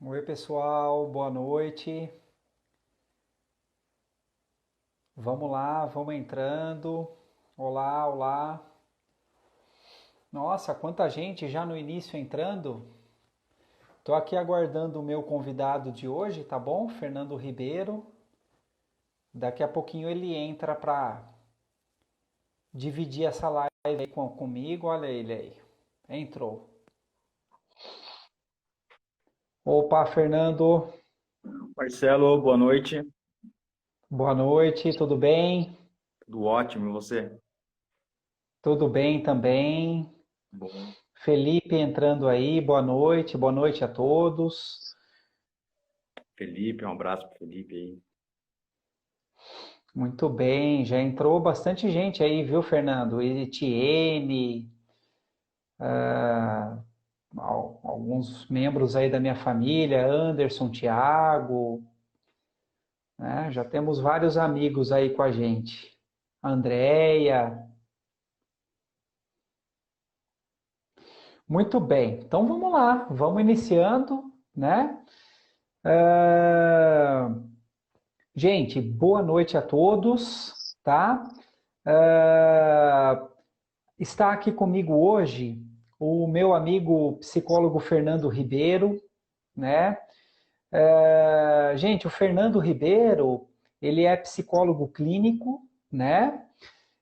Oi, pessoal, boa noite. Vamos lá, vamos entrando. Olá, olá. Nossa, quanta gente já no início entrando. Tô aqui aguardando o meu convidado de hoje, tá bom? Fernando Ribeiro. Daqui a pouquinho ele entra para dividir essa live aí comigo. Olha ele aí. Entrou. Opa, Fernando. Marcelo, boa noite. Boa noite, tudo bem? Tudo ótimo, e você? Tudo bem também. Bom. Felipe entrando aí, boa noite a todos. Felipe, um abraço pro Felipe aí. Muito bem, já entrou bastante gente aí, viu, Fernando? Etienne, alguns membros aí da minha família, Anderson, Thiago, né? Já temos vários amigos aí com a gente. Andréia. Muito bem, então vamos lá, vamos iniciando, né? Ah, gente, boa noite a todos, tá? Ah, Está aqui comigo hoje o meu amigo psicólogo Fernando Ribeiro, né? Gente, o Fernando Ribeiro, ele é psicólogo clínico, né?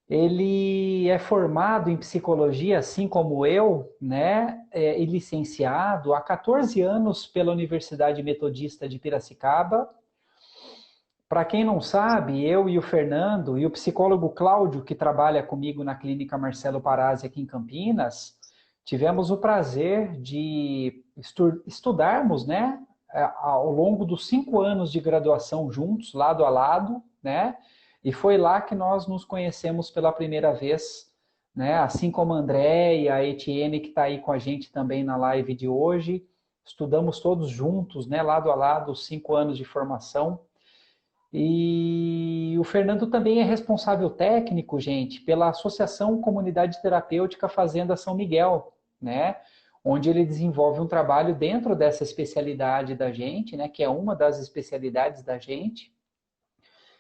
Ele é formado em psicologia, assim como eu, né? E licenciado há 14 anos pela Universidade Metodista de Piracicaba. Para quem não sabe, eu e o Fernando e o psicólogo Cláudio, que trabalha comigo na clínica Marcelo Parazzi aqui em Campinas, tivemos o prazer de estudarmos, né, ao longo dos 5 anos de graduação juntos, lado a lado, né, e foi lá que nós nos conhecemos pela primeira vez, né, assim como a André e a Etienne, que está aí com a gente também na live de hoje, estudamos todos juntos, né, lado a lado, os 5 anos de formação. E o Fernando também é responsável técnico, gente, pela Associação Comunidade Terapêutica Fazenda São Miguel, né? Onde ele desenvolve um trabalho dentro dessa especialidade da gente, né? Que é uma das especialidades da gente,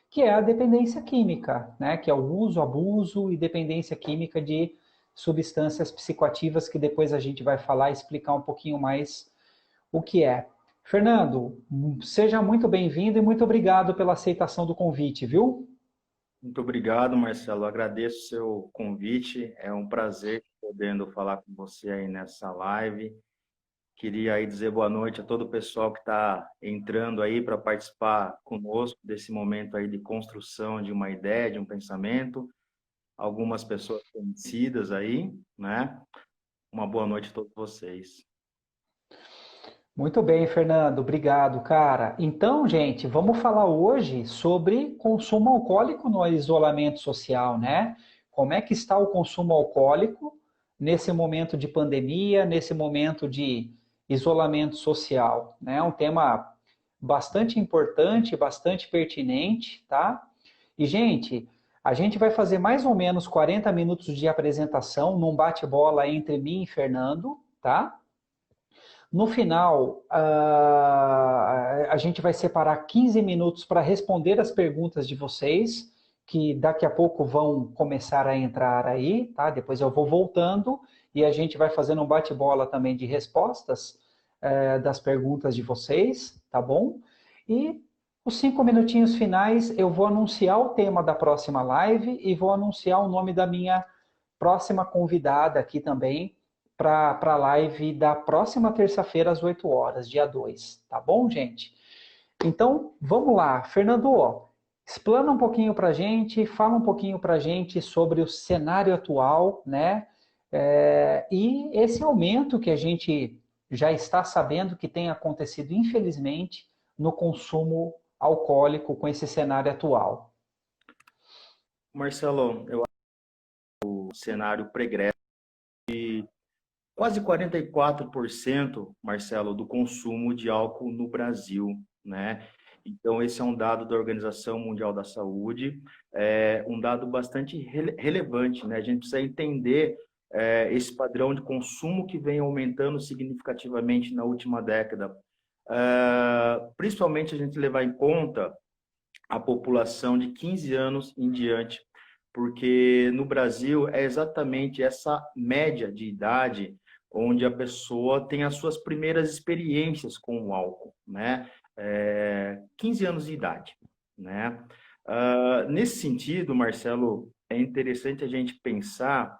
que é a dependência química, né? Que é o uso, abuso e dependência química de substâncias psicoativas, que depois a gente vai falar e explicar um pouquinho mais o que é. Fernando, seja muito bem-vindo e muito obrigado pela aceitação do convite, viu? Muito obrigado, Marcelo. Agradeço o seu convite. É um prazer podendo falar com você aí nessa live. Queria aí dizer boa noite a todo o pessoal que está entrando aí para participar conosco desse momento aí de construção de uma ideia, de um pensamento. Algumas pessoas conhecidas aí, né? Uma boa noite a todos vocês. Muito bem, Fernando, obrigado, cara. Então, gente, vamos falar hoje sobre consumo alcoólico no isolamento social, né? Como é que está o consumo alcoólico nesse momento de pandemia, nesse momento de isolamento social, né? Um tema bastante importante, bastante pertinente, tá? E, gente, a gente vai fazer mais ou menos 40 minutos de apresentação num bate-bola entre mim e Fernando, tá? No final, a gente vai separar 15 minutos para responder as perguntas de vocês, que daqui a pouco vão começar a entrar aí, tá? Depois eu vou voltando e a gente vai fazendo um bate-bola também de respostas das perguntas de vocês, tá bom? E os 5 minutinhos finais eu vou anunciar o tema da próxima live e vou anunciar o nome da minha próxima convidada aqui também, para a live da próxima terça-feira, às 8 horas, dia 2. Tá bom, gente? Então, vamos lá. Fernando, explana um pouquinho para a gente, fala um pouquinho para a gente sobre o cenário atual, né? E esse aumento que a gente já está sabendo que tem acontecido, infelizmente, no consumo alcoólico com esse cenário atual. Marcelo, eu acho que o cenário pregressa quase 44%, Marcelo, do consumo de álcool no Brasil, né? Então, esse é um dado da Organização Mundial da Saúde, é um dado bastante relevante, né? A gente precisa entender esse padrão de consumo que vem aumentando significativamente na última década. principalmente a gente levar em conta a população de 15 anos em diante, porque no Brasil é exatamente essa média de idade onde a pessoa tem as suas primeiras experiências com o álcool, né? 15 anos de idade, né? Nesse sentido, Marcelo, é interessante a gente pensar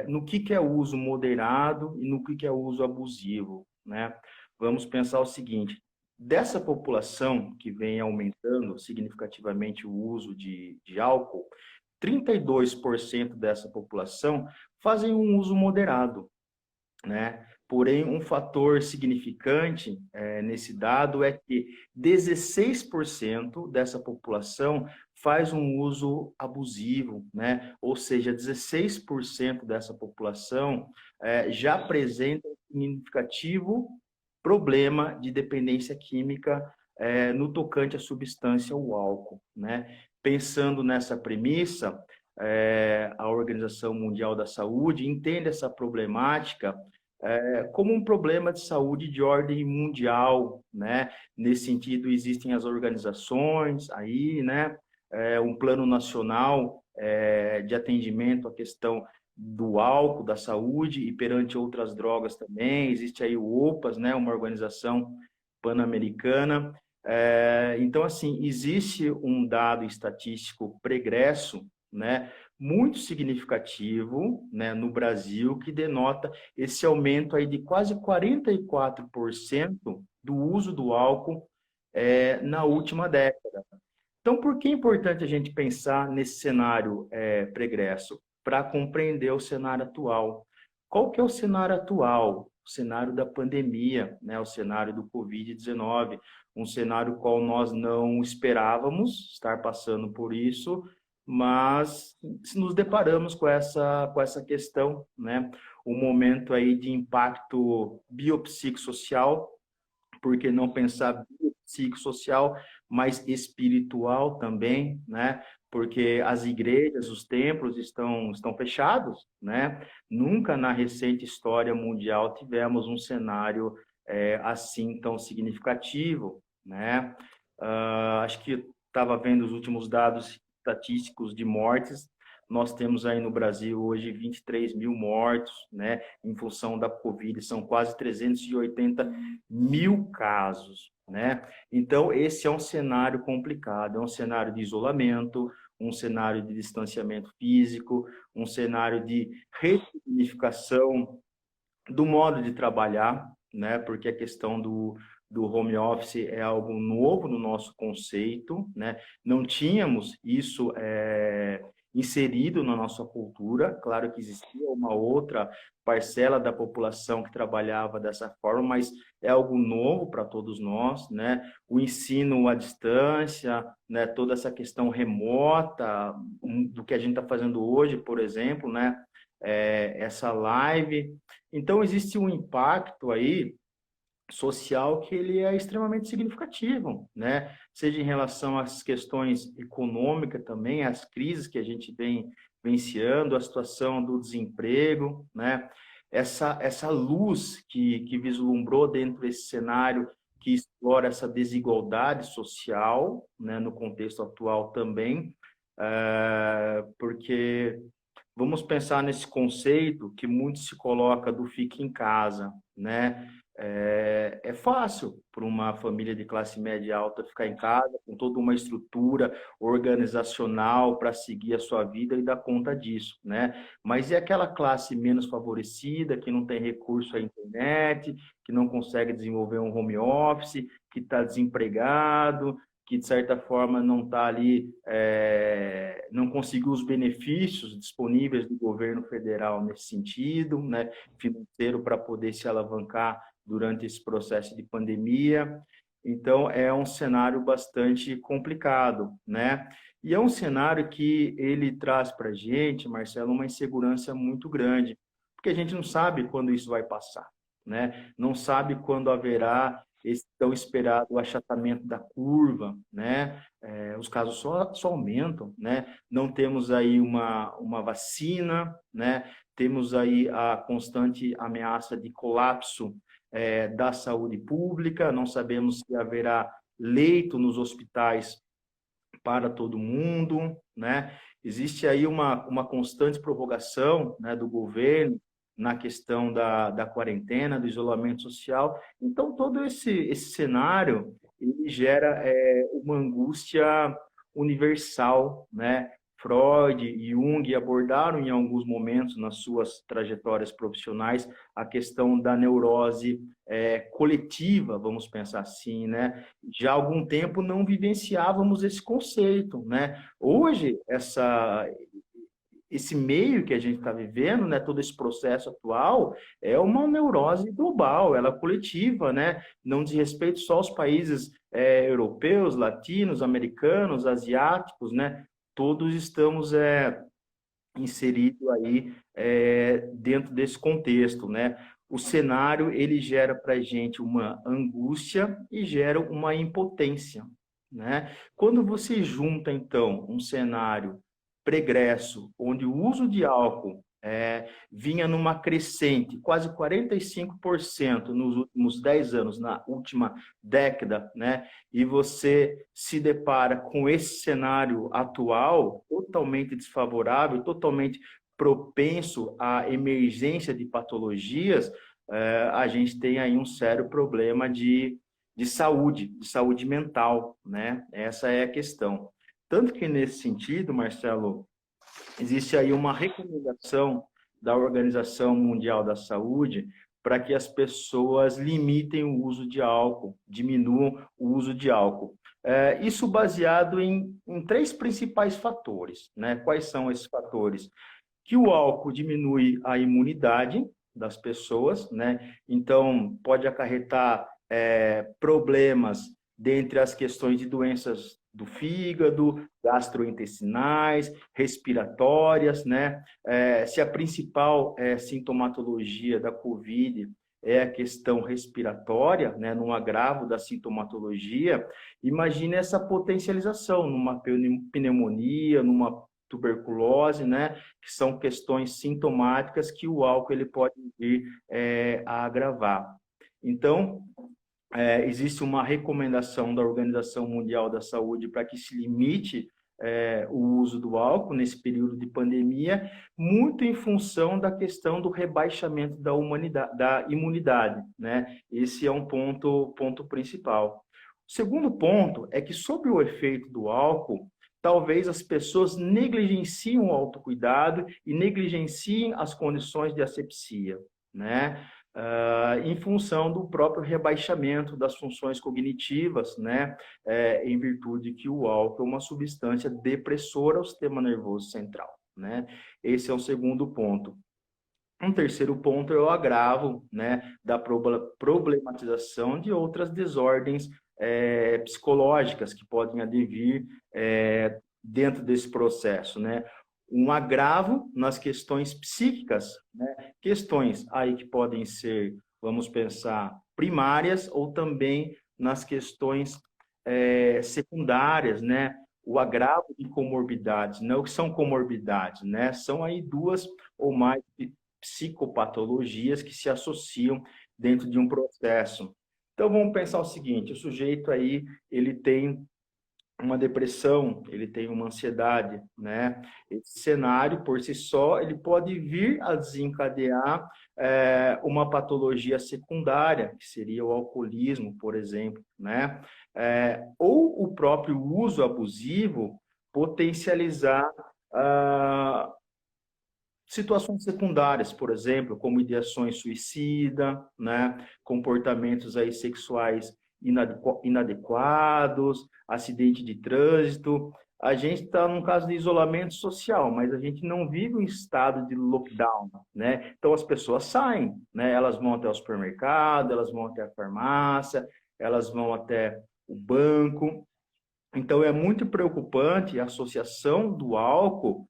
no que é o uso moderado e no que é o uso abusivo, né? Vamos pensar o seguinte: dessa população que vem aumentando significativamente o uso de álcool, 32% dessa população fazem um uso moderado, né? Porém, um fator significante nesse dado é que 16% dessa população faz um uso abusivo, né? Ou seja, 16% dessa população já apresenta um significativo problema de dependência química no tocante à substância, o álcool, né? Pensando nessa premissa, a Organização Mundial da Saúde entende essa problemática como um problema de saúde de ordem mundial, né? Nesse sentido, existem as organizações aí, né? Um plano nacional de atendimento à questão do álcool, da saúde e perante outras drogas também. Existe aí o OPAS, né? Uma organização pan-americana. Então, assim, existe um dado estatístico pregresso, né? Muito significativo, né, no Brasil, que denota esse aumento aí de quase 44% do uso do álcool na última década. Então, por que é importante a gente pensar nesse cenário pregresso? Para compreender o cenário atual. Qual que é o cenário atual? O cenário da pandemia, né? O cenário do Covid-19, um cenário qual nós não esperávamos estar passando por isso, mas nos deparamos com essa questão, né? Um momento aí de impacto biopsicossocial, por que não pensar biopsicossocial, mas espiritual também, né? Porque as igrejas, os templos estão fechados, né? Nunca na recente história mundial tivemos um cenário assim tão significativo, né? Acho que estava vendo os últimos dados estatísticos de mortes. Nós temos aí no Brasil hoje 23 mil mortos, né? Em função da Covid, são quase 380 mil casos, né? Então, esse é um cenário complicado, é um cenário de isolamento, um cenário de distanciamento físico, um cenário de ressignificação do modo de trabalhar, né? Porque a questão do home office é algo novo no nosso conceito, né? Não tínhamos isso inserido na nossa cultura. Claro que existia uma outra parcela da população que trabalhava dessa forma, mas é algo novo para todos nós, né? O ensino à distância, né? Toda essa questão remota do que a gente está fazendo hoje, por exemplo, né? Essa live. Então, existe um impacto aí social que ele é extremamente significativo, né? Seja em relação às questões econômicas também, às crises que a gente vem vivenciando, a situação do desemprego, né? Essa luz que vislumbrou dentro desse cenário que explora essa desigualdade social, né? No contexto atual também, porque vamos pensar nesse conceito que muito se coloca do fique em casa, né? É fácil para uma família de classe média alta ficar em casa com toda uma estrutura organizacional para seguir a sua vida e dar conta disso, né? Mas e aquela classe menos favorecida, que não tem recurso à internet, que não consegue desenvolver um home office, que está desempregado, que de certa forma não está ali, não conseguiu os benefícios disponíveis do governo federal nesse sentido, né, financeiro para poder se alavancar durante esse processo de pandemia. Então, é um cenário bastante complicado, né? E é um cenário que ele traz para a gente, Marcelo, uma insegurança muito grande, porque a gente não sabe quando isso vai passar, né? Não sabe quando haverá esse tão esperado achatamento da curva, né? Os casos só aumentam, né? Não temos aí uma vacina, né? Temos aí a constante ameaça de colapso da saúde pública, não sabemos se haverá leito nos hospitais para todo mundo, né? Existe aí uma constante prorrogação, né, do governo na questão da quarentena, do isolamento social. Então, todo esse cenário, ele gera uma angústia universal, né? Freud e Jung abordaram em alguns momentos nas suas trajetórias profissionais a questão da neurose coletiva, vamos pensar assim, né? Já há algum tempo não vivenciávamos esse conceito, né? Hoje, esse meio que a gente está vivendo, né, todo esse processo atual, é uma neurose global, ela é coletiva, né? Não diz respeito só aos países europeus, latinos, americanos, asiáticos, né? Todos estamos inseridos aí dentro desse contexto, né? O cenário, ele gera para a gente uma angústia e gera uma impotência, né? Quando você junta, então, um cenário pregresso, onde o uso de álcool vinha numa crescente, quase 45% nos últimos 10 anos, na última década, né? E você se depara com esse cenário atual, totalmente desfavorável, totalmente propenso à emergência de patologias, a gente tem aí um sério problema de saúde mental, né? Essa é a questão. Tanto que, nesse sentido, Marcelo, existe aí uma recomendação da Organização Mundial da Saúde para que as pessoas limitem o uso de álcool, diminuam o uso de álcool. Isso baseado em três principais fatores, né? Quais são esses fatores? Que o álcool diminui a imunidade das pessoas, né? Então, pode acarretar problemas dentre as questões de doenças do fígado, gastrointestinais, respiratórias, né? Se a principal sintomatologia da COVID é a questão respiratória, né, num agravo da sintomatologia, imagine essa potencialização numa pneumonia, numa tuberculose, né, que são questões sintomáticas que o álcool ele pode vir a agravar. Então, existe uma recomendação da Organização Mundial da Saúde para que se limite o uso do álcool nesse período de pandemia, muito em função da questão do rebaixamento da imunidade, né? Esse é um ponto principal. O segundo ponto é que, sob o efeito do álcool, talvez as pessoas negligenciem o autocuidado e negligenciem as condições de asepsia, né? Em função do próprio rebaixamento das funções cognitivas, né? Em virtude que o álcool é uma substância depressora ao sistema nervoso central, né? Esse é o segundo ponto. Um terceiro ponto é o agravo, né, da problematização de outras desordens psicológicas que podem advir dentro desse processo, né? Um agravo nas questões psíquicas, né? Questões aí que podem ser, vamos pensar, primárias ou também nas questões secundárias, né? O agravo de comorbidades, né? O que são comorbidades, né? São aí duas ou mais psicopatologias que se associam dentro de um processo. Então, vamos pensar o seguinte, o sujeito aí, ele tem uma depressão, ele tem uma ansiedade, né? Esse cenário, por si só, ele pode vir a desencadear uma patologia secundária, que seria o alcoolismo, por exemplo, né? Ou o próprio uso abusivo potencializar situações secundárias, por exemplo, como ideações suicida, né? Comportamentos aí sexuais inadequados, acidente de trânsito. A gente está num caso de isolamento social, mas a gente não vive um estado de lockdown, né? Então as pessoas saem, né? Elas vão até o supermercado, elas vão até a farmácia, elas vão até o banco. Então é muito preocupante a associação do álcool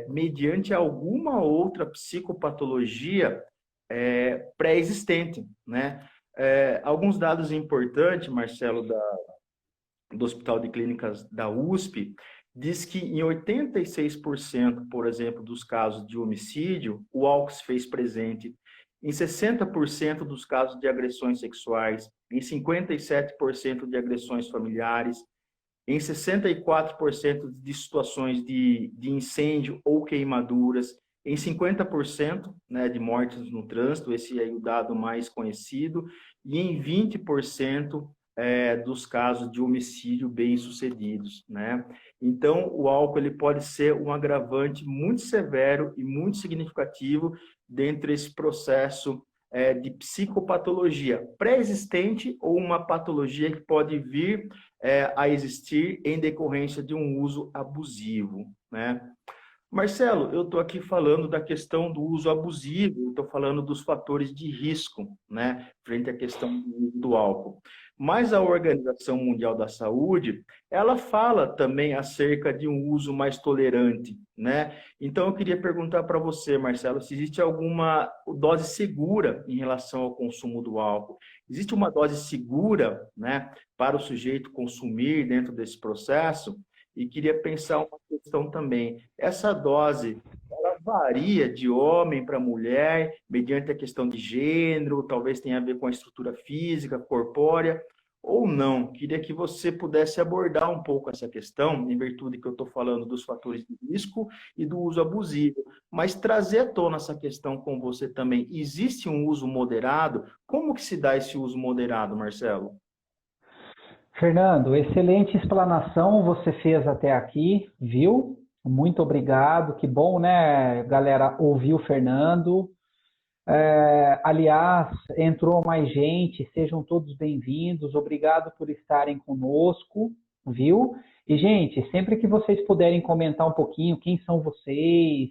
mediante alguma outra psicopatologia pré-existente, né? Alguns dados importantes, Marcelo, do Hospital de Clínicas da USP, diz que em 86%, por exemplo, dos casos de homicídio, o álcool se fez presente. em 60% dos casos de agressões sexuais, em 57% de agressões familiares, em 64% de situações de incêndio ou queimaduras, em 50%, né, de mortes no trânsito, esse é o dado mais conhecido, e em 20% dos casos de homicídio bem-sucedidos, né? Então, o álcool ele pode ser um agravante muito severo e muito significativo dentro desse processo de psicopatologia pré-existente ou uma patologia que pode vir a existir em decorrência de um uso abusivo, né? Marcelo, eu estou aqui falando da questão do uso abusivo, estou falando dos fatores de risco, né, frente à questão do álcool. Mas a Organização Mundial da Saúde, ela fala também acerca de um uso mais tolerante, né? Então eu queria perguntar para você, Marcelo, se existe alguma dose segura em relação ao consumo do álcool. Existe uma dose segura, né, para o sujeito consumir dentro desse processo? E queria pensar uma questão também. Essa dose, ela varia de homem para mulher, mediante a questão de gênero, talvez tenha a ver com a estrutura física, corpórea, ou não. Queria que você pudesse abordar um pouco essa questão, em virtude que eu estou falando dos fatores de risco e do uso abusivo, mas trazer à tona essa questão com você também. Existe um uso moderado? Como que se dá esse uso moderado, Marcelo? Fernando, excelente explanação você fez até aqui, viu? Muito obrigado. Que bom, né, galera, ouvir o Fernando. Aliás, entrou mais gente, sejam todos bem-vindos. Obrigado por estarem conosco, viu? E, gente, sempre que vocês puderem comentar um pouquinho quem são vocês,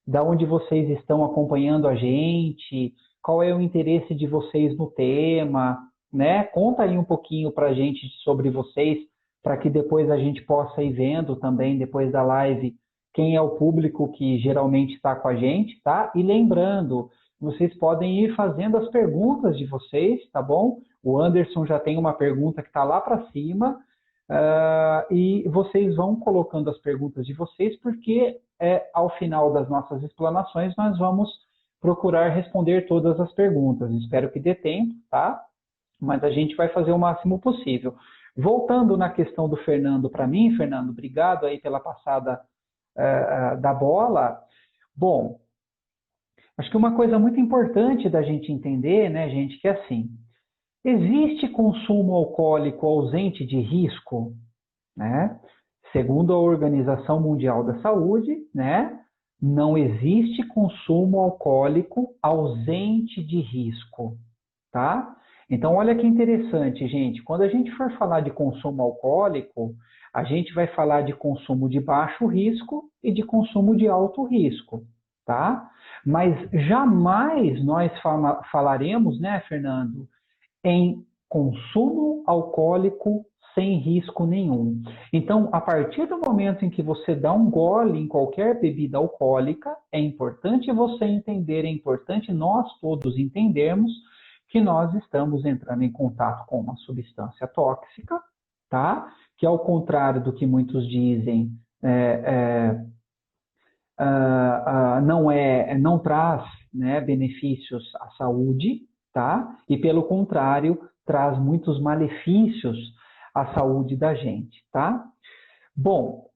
da onde vocês estão acompanhando a gente, qual é o interesse de vocês no tema, né? Conta aí um pouquinho para a gente sobre vocês, para que depois a gente possa ir vendo também, depois da live, quem é o público que geralmente está com a gente, tá? E lembrando, vocês podem ir fazendo as perguntas de vocês, tá bom? O Anderson já tem uma pergunta que está lá para cima, e vocês vão colocando as perguntas de vocês, porque ao final das nossas explanações nós vamos procurar responder todas as perguntas. Espero que dê tempo, tá? Mas a gente vai fazer o máximo possível. Voltando na questão do Fernando para mim, Fernando, obrigado aí pela passada da bola. Bom, acho que uma coisa muito importante da gente entender, né, gente, que é assim, existe consumo alcoólico ausente de risco, né? Segundo a Organização Mundial da Saúde, né, não existe consumo alcoólico ausente de risco, tá? Então, olha que interessante, gente. Quando a gente for falar de consumo alcoólico, a gente vai falar de consumo de baixo risco e de consumo de alto risco, tá? Mas jamais nós falaremos, né, Fernando, em consumo alcoólico sem risco nenhum. Então, a partir do momento em que você dá um gole em qualquer bebida alcoólica, é importante você entender, é importante nós todos entendermos que nós estamos entrando em contato com uma substância tóxica, tá? Que ao contrário do que muitos dizem, não traz, né, benefícios à saúde, tá? E pelo contrário, traz muitos malefícios à saúde da gente, tá? Bom,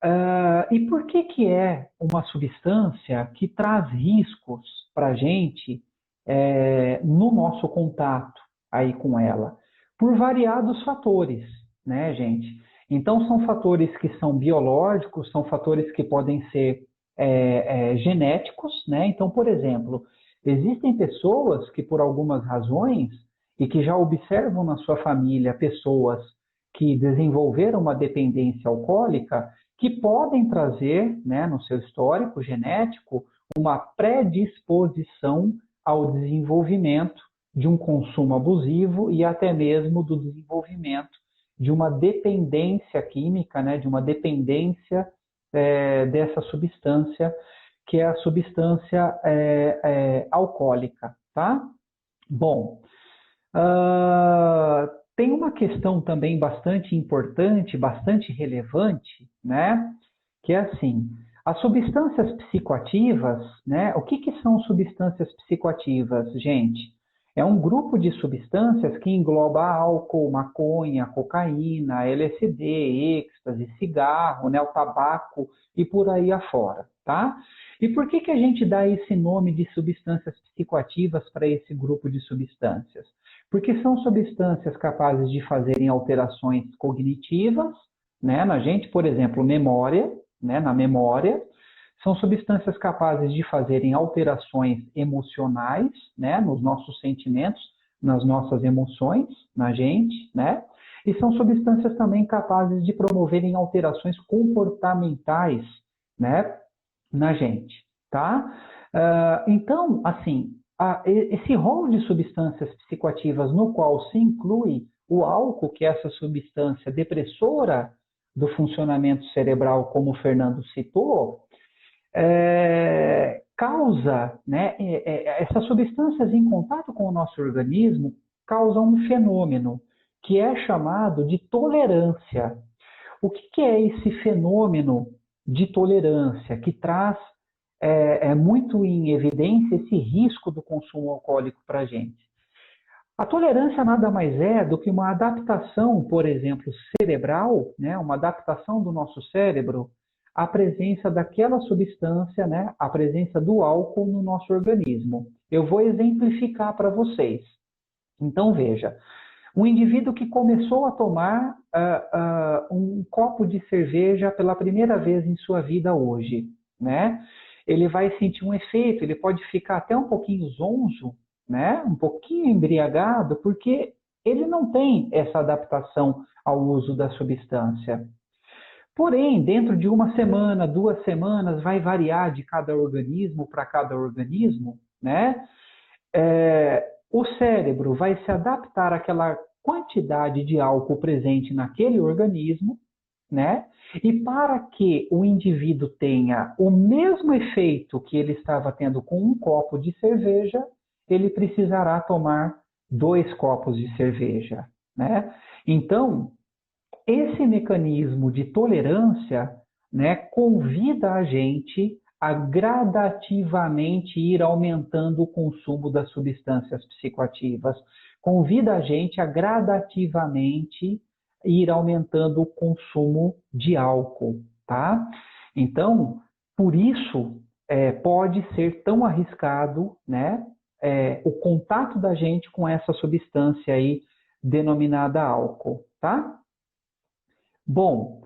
e por que é uma substância que traz riscos para a gente no nosso contato aí com ela? Por variados fatores, né, gente? Então, são fatores que são biológicos, são fatores que podem ser genéticos, né? Então, por exemplo, existem pessoas que, por algumas razões, e que já observam na sua família pessoas que desenvolveram uma dependência alcoólica, que podem trazer, né, no seu histórico genético, uma predisposição ao desenvolvimento de um consumo abusivo e até mesmo do desenvolvimento de uma dependência química, né, de uma dependência dessa substância, que é a substância alcoólica, tá? Bom, tem uma questão também bastante importante, bastante relevante, né? Que é assim, As substâncias psicoativas, né? O que são substâncias psicoativas, gente? É um grupo de substâncias que engloba álcool, maconha, cocaína, LSD, êxtase, cigarro, né? O tabaco e por aí afora, tá? E por que a gente dá esse nome de substâncias psicoativas para esse grupo de substâncias? Porque são substâncias capazes de fazerem alterações cognitivas, né? Na gente, por exemplo, memória, né? Na memória, são substâncias capazes de fazerem alterações emocionais, né? Nos nossos sentimentos, nas nossas emoções, na gente, né? E são substâncias também capazes de promoverem alterações comportamentais, né? Na gente, tá? Então, assim, esse rol de substâncias psicoativas no qual se inclui o álcool, que é essa substância depressora do funcionamento cerebral, como o Fernando citou, causa, né, essas substâncias em contato com o nosso organismo causam um fenômeno que é chamado de tolerância. O que é esse fenômeno de tolerância que traz muito em evidência esse risco do consumo alcoólico para a gente? A tolerância nada mais é do que uma adaptação, por exemplo, cerebral, né, uma adaptação do nosso cérebro à presença daquela substância, né, à presença do álcool no nosso organismo. Eu vou exemplificar para vocês. Então, veja, um indivíduo que começou a tomar um copo de cerveja pela primeira vez em sua vida hoje, né? Ele vai sentir um efeito, ele pode ficar até um pouquinho zonzo, né? Um pouquinho embriagado, porque ele não tem essa adaptação ao uso da substância. Porém, dentro de uma semana, 2 semanas, vai variar de cada organismo para cada organismo, né? O cérebro vai se adaptar àquela quantidade de álcool presente naquele organismo, né? E para que o indivíduo tenha o mesmo efeito que ele estava tendo com um copo de cerveja, ele precisará tomar 2 copos de cerveja, né? Então, esse mecanismo de tolerância, né, convida a gente a gradativamente ir aumentando o consumo das substâncias psicoativas, convida a gente a gradativamente ir aumentando o consumo de álcool, tá? Então, por isso, pode ser tão arriscado, né, o contato da gente com essa substância aí denominada álcool, tá? Bom,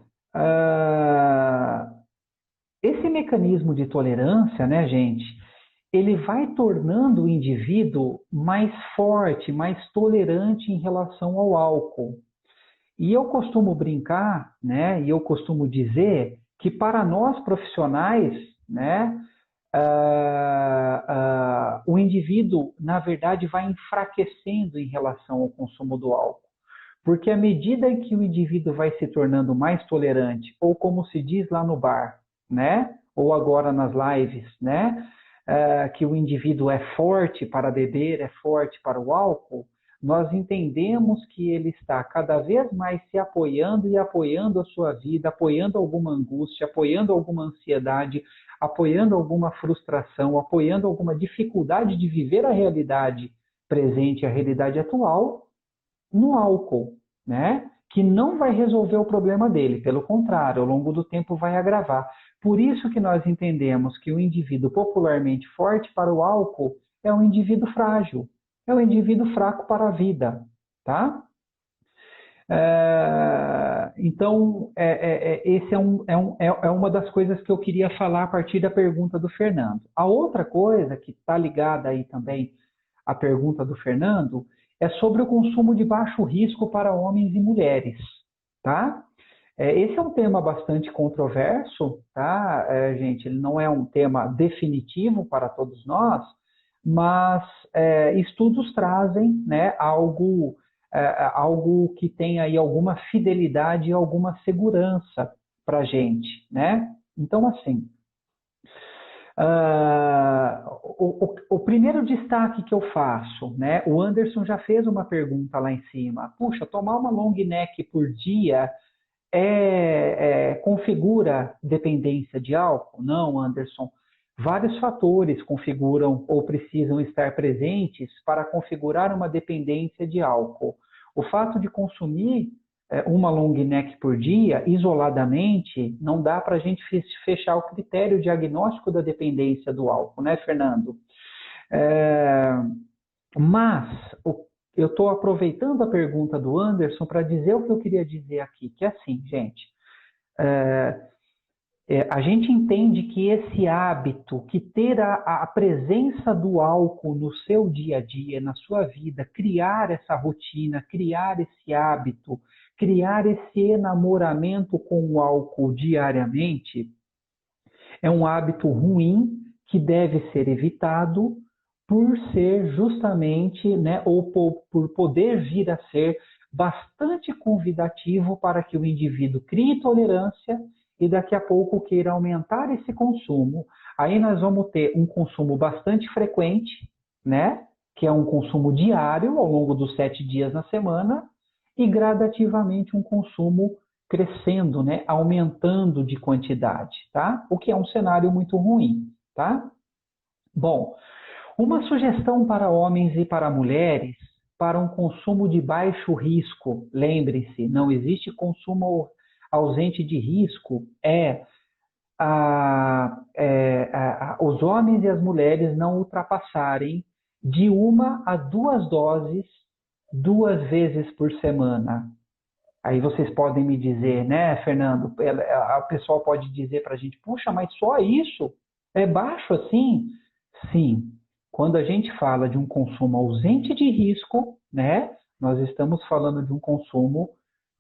esse mecanismo de tolerância, né, gente, ele vai tornando o indivíduo mais forte, mais tolerante em relação ao álcool. E eu costumo brincar, né, e eu costumo dizer que para nós profissionais, né, o indivíduo, na verdade, vai enfraquecendo em relação ao consumo do álcool. Porque à medida em que o indivíduo vai se tornando mais tolerante, ou como se diz lá no bar, né? Ou agora nas lives, né? Que o indivíduo é forte para beber, é forte para o álcool, nós entendemos que ele está cada vez mais se apoiando e apoiando a sua vida, apoiando alguma angústia, apoiando alguma ansiedade, apoiando alguma frustração, apoiando alguma dificuldade de viver a realidade presente, a realidade atual, no álcool, né? Que não vai resolver o problema dele, pelo contrário, ao longo do tempo vai agravar. Por isso que nós entendemos que o indivíduo popularmente forte para o álcool é um indivíduo frágil, é um indivíduo fraco para a vida, tá? Então, esse é uma das coisas que eu queria falar a partir da pergunta do Fernando. A outra coisa que está ligada aí também à pergunta do Fernando é sobre o consumo de baixo risco para homens e mulheres, tá? Esse é um tema bastante controverso, tá, gente? Ele não é um tema definitivo para todos nós, mas estudos trazem, né, algo que tem aí alguma fidelidade e alguma segurança para a gente, né? Então, assim, o primeiro destaque que eu faço, né? O Anderson já fez uma pergunta lá em cima. Puxa, tomar uma long neck por dia configura dependência de álcool? Não, Anderson. Vários fatores configuram ou precisam estar presentes para configurar uma dependência de álcool. O fato de consumir uma long neck por dia, isoladamente, não dá para a gente fechar o critério diagnóstico da dependência do álcool, né, Fernando? Mas eu estou aproveitando a pergunta do Anderson para dizer o que eu queria dizer aqui, que é assim, gente, a gente entende que esse hábito, que ter a presença do álcool no seu dia a dia, na sua vida, criar essa rotina, criar esse hábito, criar esse enamoramento com o álcool diariamente, é um hábito ruim que deve ser evitado por ser justamente, né, ou por poder vir a ser bastante convidativo para que o indivíduo crie tolerância e daqui a pouco queira aumentar esse consumo. Aí nós vamos ter um consumo bastante frequente, né, que é um consumo diário ao longo dos 7 dias na semana, e gradativamente um consumo crescendo, né, aumentando de quantidade, tá? O que é um cenário muito ruim, tá? Bom, uma sugestão para homens e para mulheres para um consumo de baixo risco. Lembre-se, não existe consumo ausente de risco. Os homens e as mulheres não ultrapassarem de 1 a 2 doses 2 vezes por semana. Aí vocês podem me dizer, né, Fernando? A pessoa pode dizer para a gente, puxa, mas só isso? É baixo assim? Sim. Quando a gente fala de um consumo ausente de risco, né, nós estamos falando de um consumo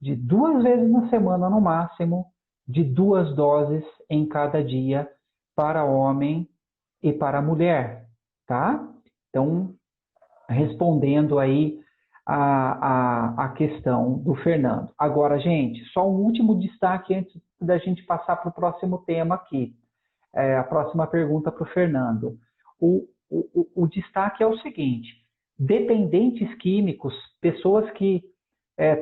de 2 vezes na semana no máximo, de 2 doses em cada dia para homem e para mulher, tá? Então, respondendo aí a questão do Fernando. Agora, gente, só um último destaque antes da gente passar para o próximo tema aqui. A próxima pergunta para o Fernando. O destaque é o seguinte: dependentes químicos, pessoas que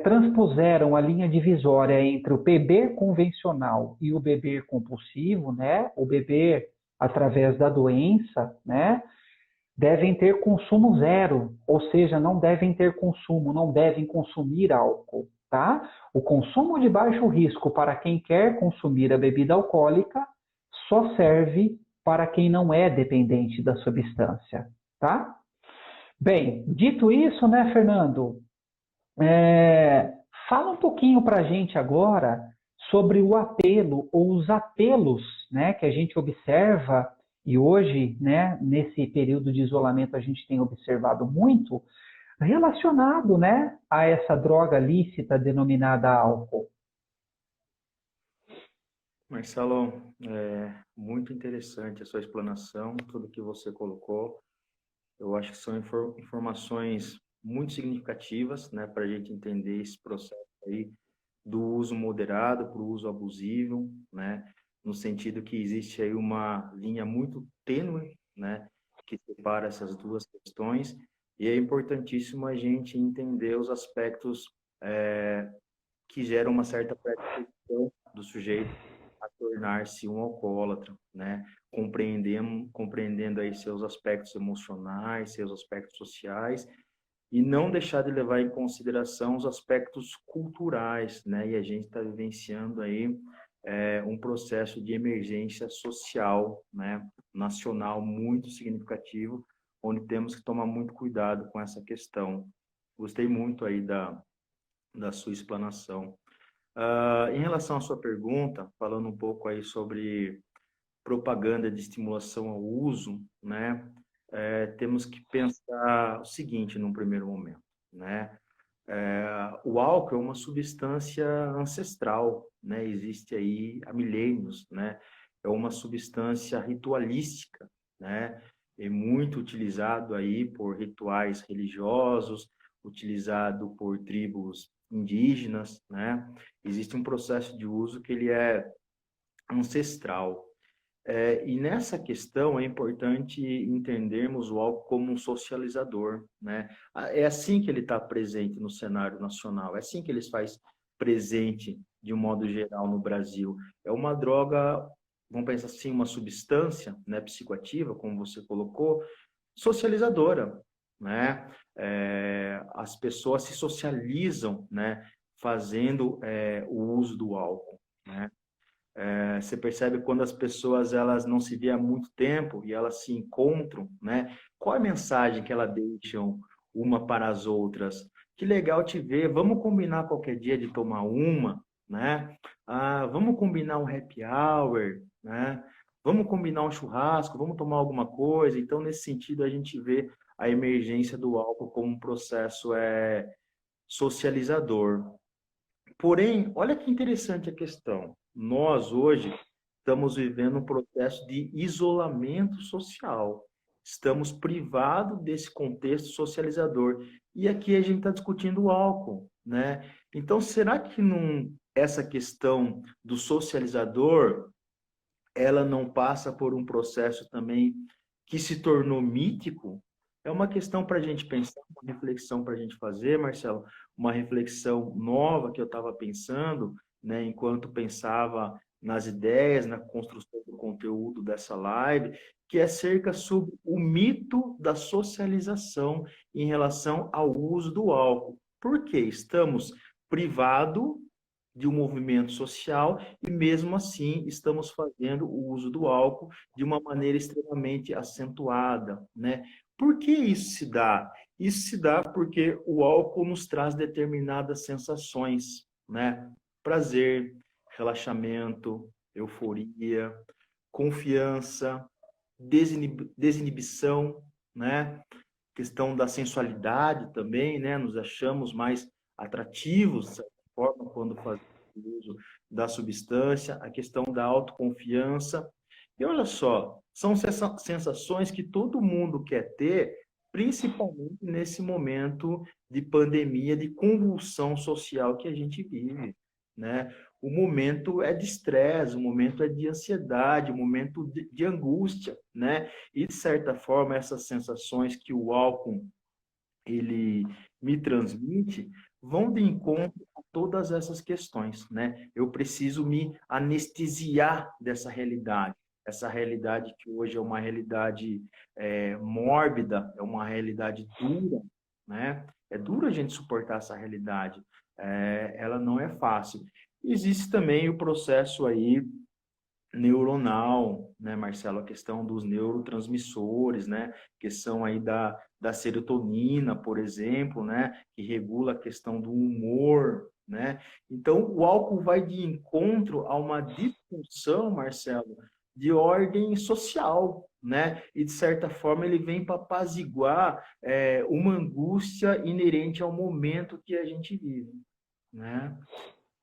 transpuseram a linha divisória entre o beber convencional e o beber compulsivo, né? O beber através da doença, né? Devem ter consumo zero, ou seja, não devem ter consumo, não devem consumir álcool, tá? O consumo de baixo risco para quem quer consumir a bebida alcoólica só serve para quem não é dependente da substância, tá? Bem, dito isso, né, Fernando? Fala um pouquinho para a gente agora sobre o apelo ou os apelos, né, que a gente observa e hoje, né, nesse período de isolamento a gente tem observado muito relacionado, né, a essa droga lícita denominada álcool. Marcelo, muito interessante a sua explanação, tudo que você colocou. Eu acho que são informações muito significativas, né, para a gente entender esse processo aí do uso moderado para o uso abusivo, né, no sentido que existe aí uma linha muito tênue, né, que separa essas duas questões, e é importantíssimo a gente entender os aspectos que geram uma certa predisposição do sujeito a tornar-se um alcoólatra, né? Compreendendo aí seus aspectos emocionais, seus aspectos sociais, e não deixar de levar em consideração os aspectos culturais, né? E a gente está vivenciando aí um processo de emergência social, né? Nacional muito significativo, onde temos que tomar muito cuidado com essa questão. Gostei muito aí da sua explanação. Em relação à sua pergunta, falando um pouco aí sobre propaganda de estimulação ao uso, né? Temos que pensar o seguinte num primeiro momento, né? O álcool é uma substância ancestral, né? Existe aí há milênios, né? É uma substância ritualística, né? É muito utilizado aí por rituais religiosos, utilizado por tribos indígenas, né? Existe um processo de uso que ele é ancestral. E nessa questão é importante entendermos o álcool como um socializador, né? É assim que ele está presente no cenário nacional, é assim que ele se faz presente de um modo geral no Brasil? É uma droga, vamos pensar assim, uma substância, né, psicoativa, como você colocou, socializadora, né? As pessoas se socializam, né, fazendo o uso do álcool, né? Você percebe quando as pessoas elas não se vêem há muito tempo e elas se encontram, né? Qual é a mensagem que elas deixam uma para as outras? Que legal te ver, vamos combinar qualquer dia de tomar uma, né? Vamos combinar um happy hour, né? Vamos combinar um churrasco, vamos tomar alguma coisa. Então, nesse sentido, a gente vê a emergência do álcool como um processo socializador. Porém, olha que interessante a questão. Nós, hoje, estamos vivendo um processo de isolamento social. Estamos privados desse contexto socializador. E aqui a gente está discutindo o álcool, né? Então, será que essa questão do socializador, ela não passa por um processo também que se tornou mítico? É uma questão para a gente pensar, uma reflexão para a gente fazer, Marcelo, uma reflexão nova que eu estava pensando, né, enquanto pensava nas ideias, na construção do conteúdo dessa live, que é cerca sobre o mito da socialização em relação ao uso do álcool. Por quê? Estamos privados de um movimento social e mesmo assim estamos fazendo o uso do álcool de uma maneira extremamente acentuada, né? Por que isso se dá? Isso se dá porque o álcool nos traz determinadas sensações, né? Prazer, relaxamento, euforia, confiança, desinibição, né? Questão da sensualidade também, né? Nos achamos mais atrativos, de certa forma, quando fazemos uso da substância, a questão da autoconfiança. E olha só, são sensações que todo mundo quer ter, principalmente nesse momento de pandemia, de convulsão social que a gente vive, né? O momento é de estresse, o momento é de ansiedade, o momento de angústia, né? E, de certa forma, essas sensações que o álcool ele me transmite vão de encontro a todas essas questões, né? Eu preciso me anestesiar dessa realidade. Essa realidade que hoje é uma realidade mórbida, é uma realidade dura, né? É duro a gente suportar essa realidade. Ela não é fácil. Existe também o processo aí neuronal, né, Marcelo? A questão dos neurotransmissores, né? Que são aí da serotonina, por exemplo, né? Que regula a questão do humor, né? Então, o álcool vai de encontro a uma disfunção, Marcelo, de ordem social, né? E, de certa forma, ele vem para apaziguar uma angústia inerente ao momento que a gente vive, né?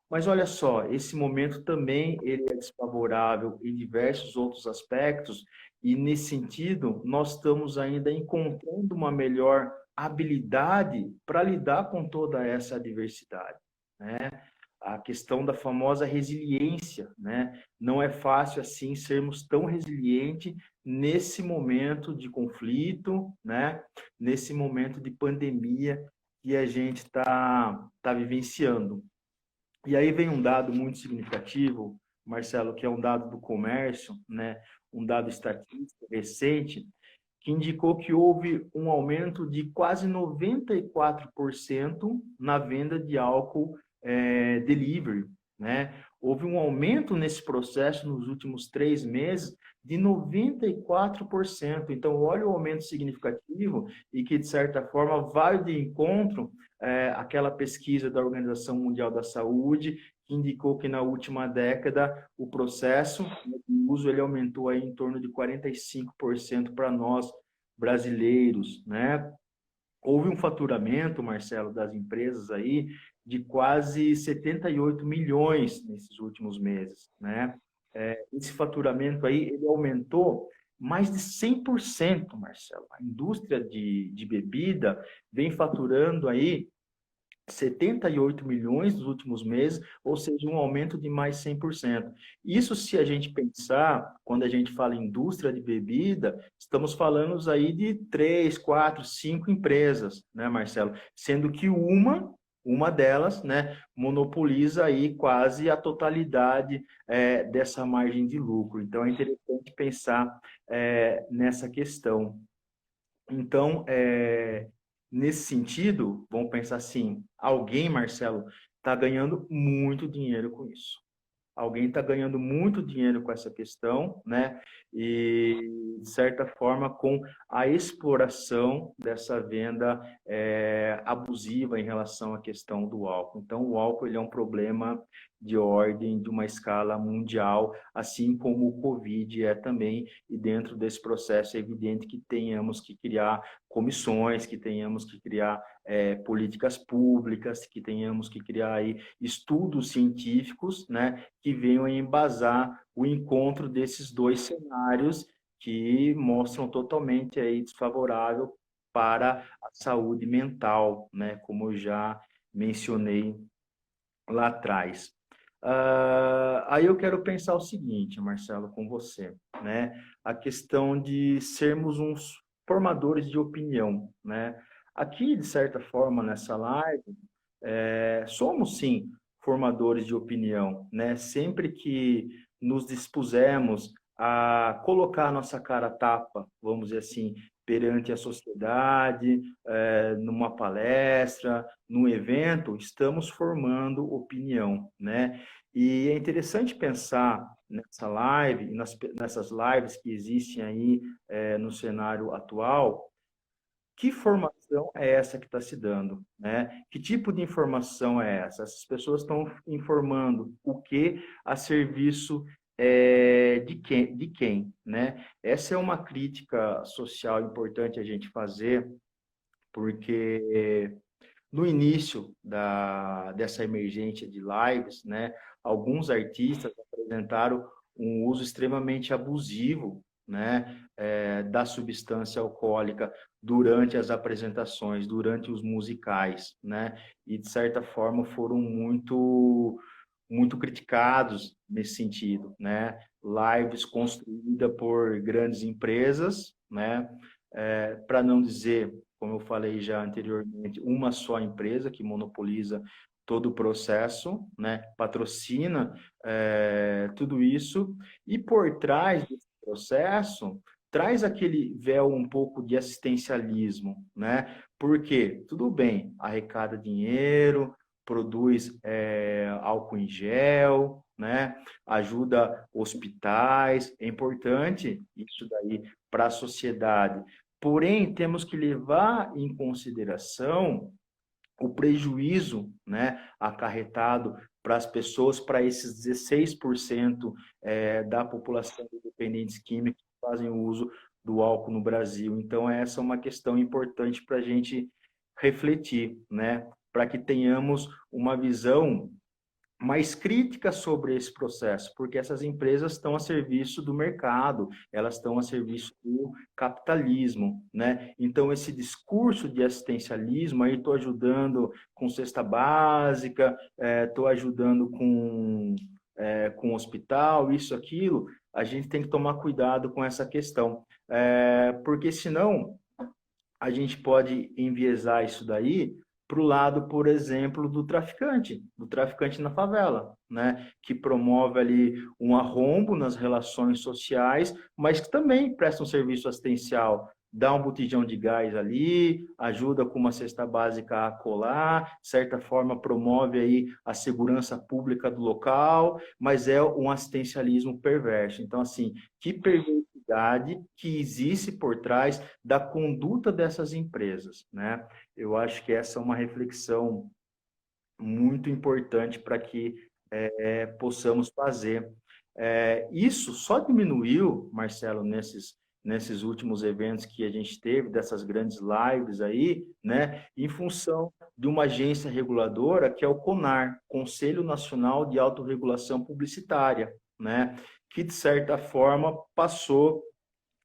Mas olha só, esse momento também ele é desfavorável em diversos outros aspectos, e nesse sentido, nós estamos ainda encontrando uma melhor habilidade para lidar com toda essa adversidade, né? A questão da famosa resiliência, né? Não é fácil assim sermos tão resilientes nesse momento de conflito, né? Nesse momento de pandemia que a gente tá vivenciando. E aí vem um dado muito significativo, Marcelo, que é um dado do comércio, né? Um dado estatístico recente, que indicou que houve um aumento de quase 94% na venda de álcool delivery, né? Houve um aumento nesse processo nos últimos 3 meses de 94%. Então, olha o aumento significativo e que, de certa forma, vai de encontro aquela pesquisa da Organização Mundial da Saúde, que indicou que na última década o processo de uso ele aumentou aí em torno de 45% para nós brasileiros, né? Houve um faturamento, Marcelo, das empresas aí de quase 78 milhões nesses últimos meses, né? Esse faturamento aí, ele aumentou mais de 100%, Marcelo. A indústria de bebida vem faturando aí 78 milhões nos últimos meses, ou seja, um aumento de mais 100%. Isso, se a gente pensar, quando a gente fala indústria de bebida, estamos falando aí de 3, 4, 5 empresas, né, Marcelo? Sendo que uma uma delas, né, monopoliza aí quase a totalidade dessa margem de lucro. Então, é interessante pensar nessa questão. Então, nesse sentido, vamos pensar assim, alguém, Marcelo, está ganhando muito dinheiro com isso. Alguém está ganhando muito dinheiro com essa questão, né? E, de certa forma, com a exploração dessa venda abusiva em relação à questão do álcool. Então, o álcool ele é um problema de ordem, de uma escala mundial, assim como o Covid é também, e dentro desse processo é evidente que tenhamos que criar comissões, que tenhamos que criar políticas públicas, que tenhamos que criar aí estudos científicos, né, que venham embasar o encontro desses dois cenários que mostram totalmente aí desfavorável para a saúde mental, né, como eu já mencionei lá atrás. Aí eu quero pensar o seguinte, Marcelo, com você, né? A questão de sermos uns formadores de opinião, né? Aqui, de certa forma, nessa live, somos sim formadores de opinião, né? Sempre que nos dispusemos a colocar a nossa cara a tapa, vamos dizer assim, perante a sociedade, numa palestra, num evento, estamos formando opinião, né? E é interessante pensar nessa live, nessas lives que existem aí no cenário atual, que formação é essa que está se dando, né? Que tipo de informação é essa? Essas pessoas estão informando o que a serviço de quem, né? Essa é uma crítica social importante a gente fazer, porque no início dessa emergência de lives, né, alguns artistas apresentaram um uso extremamente abusivo, né, da substância alcoólica durante as apresentações, durante os musicais, né, e de certa forma foram muito criticados nesse sentido, né, lives construídas por grandes empresas, né, para não dizer, como eu falei já anteriormente, uma só empresa que monopoliza todo o processo, né? Patrocina tudo isso, e por trás desse processo traz aquele véu um pouco de assistencialismo, né? Porque, tudo bem, arrecada dinheiro, produz álcool em gel, né? Ajuda hospitais, é importante isso daí para a sociedade. Porém, temos que levar em consideração o prejuízo, né, acarretado para as pessoas, para esses 16% da população de dependentes químicos que fazem uso do álcool no Brasil. Então, essa é uma questão importante para a gente refletir, né, para que tenhamos uma visão mais crítica sobre esse processo, porque essas empresas estão a serviço do mercado, elas estão a serviço do capitalismo, né? Então, esse discurso de assistencialismo, aí estou ajudando com cesta básica, estou ajudando com hospital, isso, aquilo, a gente tem que tomar cuidado com essa questão, porque senão a gente pode enviesar isso daí para o lado, por exemplo, do traficante na favela, né? Que promove ali um arrombo nas relações sociais, mas que também presta um serviço assistencial, dá um botijão de gás ali, ajuda com uma cesta básica a colar, de certa forma promove aí a segurança pública do local, mas é um assistencialismo perverso. Então, assim, que perversidade que existe por trás da conduta dessas empresas, né? Eu acho que essa é uma reflexão muito importante para que possamos fazer. Isso só diminuiu, Marcelo, nesses últimos eventos que a gente teve, dessas grandes lives aí, né, em função de uma agência reguladora que é o CONAR, Conselho Nacional de Autorregulação Publicitária, né, que de certa forma passou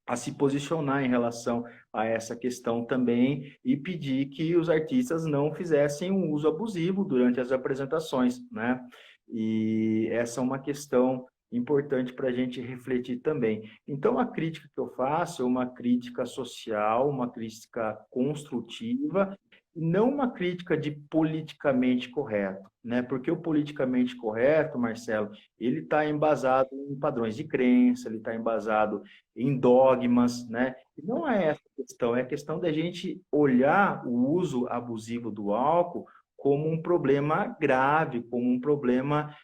a se posicionar em relação a essa questão também e pedir que os artistas não fizessem um uso abusivo durante as apresentações, né? E essa é uma questão importante para a gente refletir também. Então, a crítica que eu faço é uma crítica social, uma crítica construtiva não uma crítica de politicamente correto, né? Porque o politicamente correto, Marcelo, ele está embasado em padrões de crença, ele está embasado em dogmas, né? E não é essa a questão, é a questão da gente olhar o uso abusivo do álcool como um problema grave, como um problema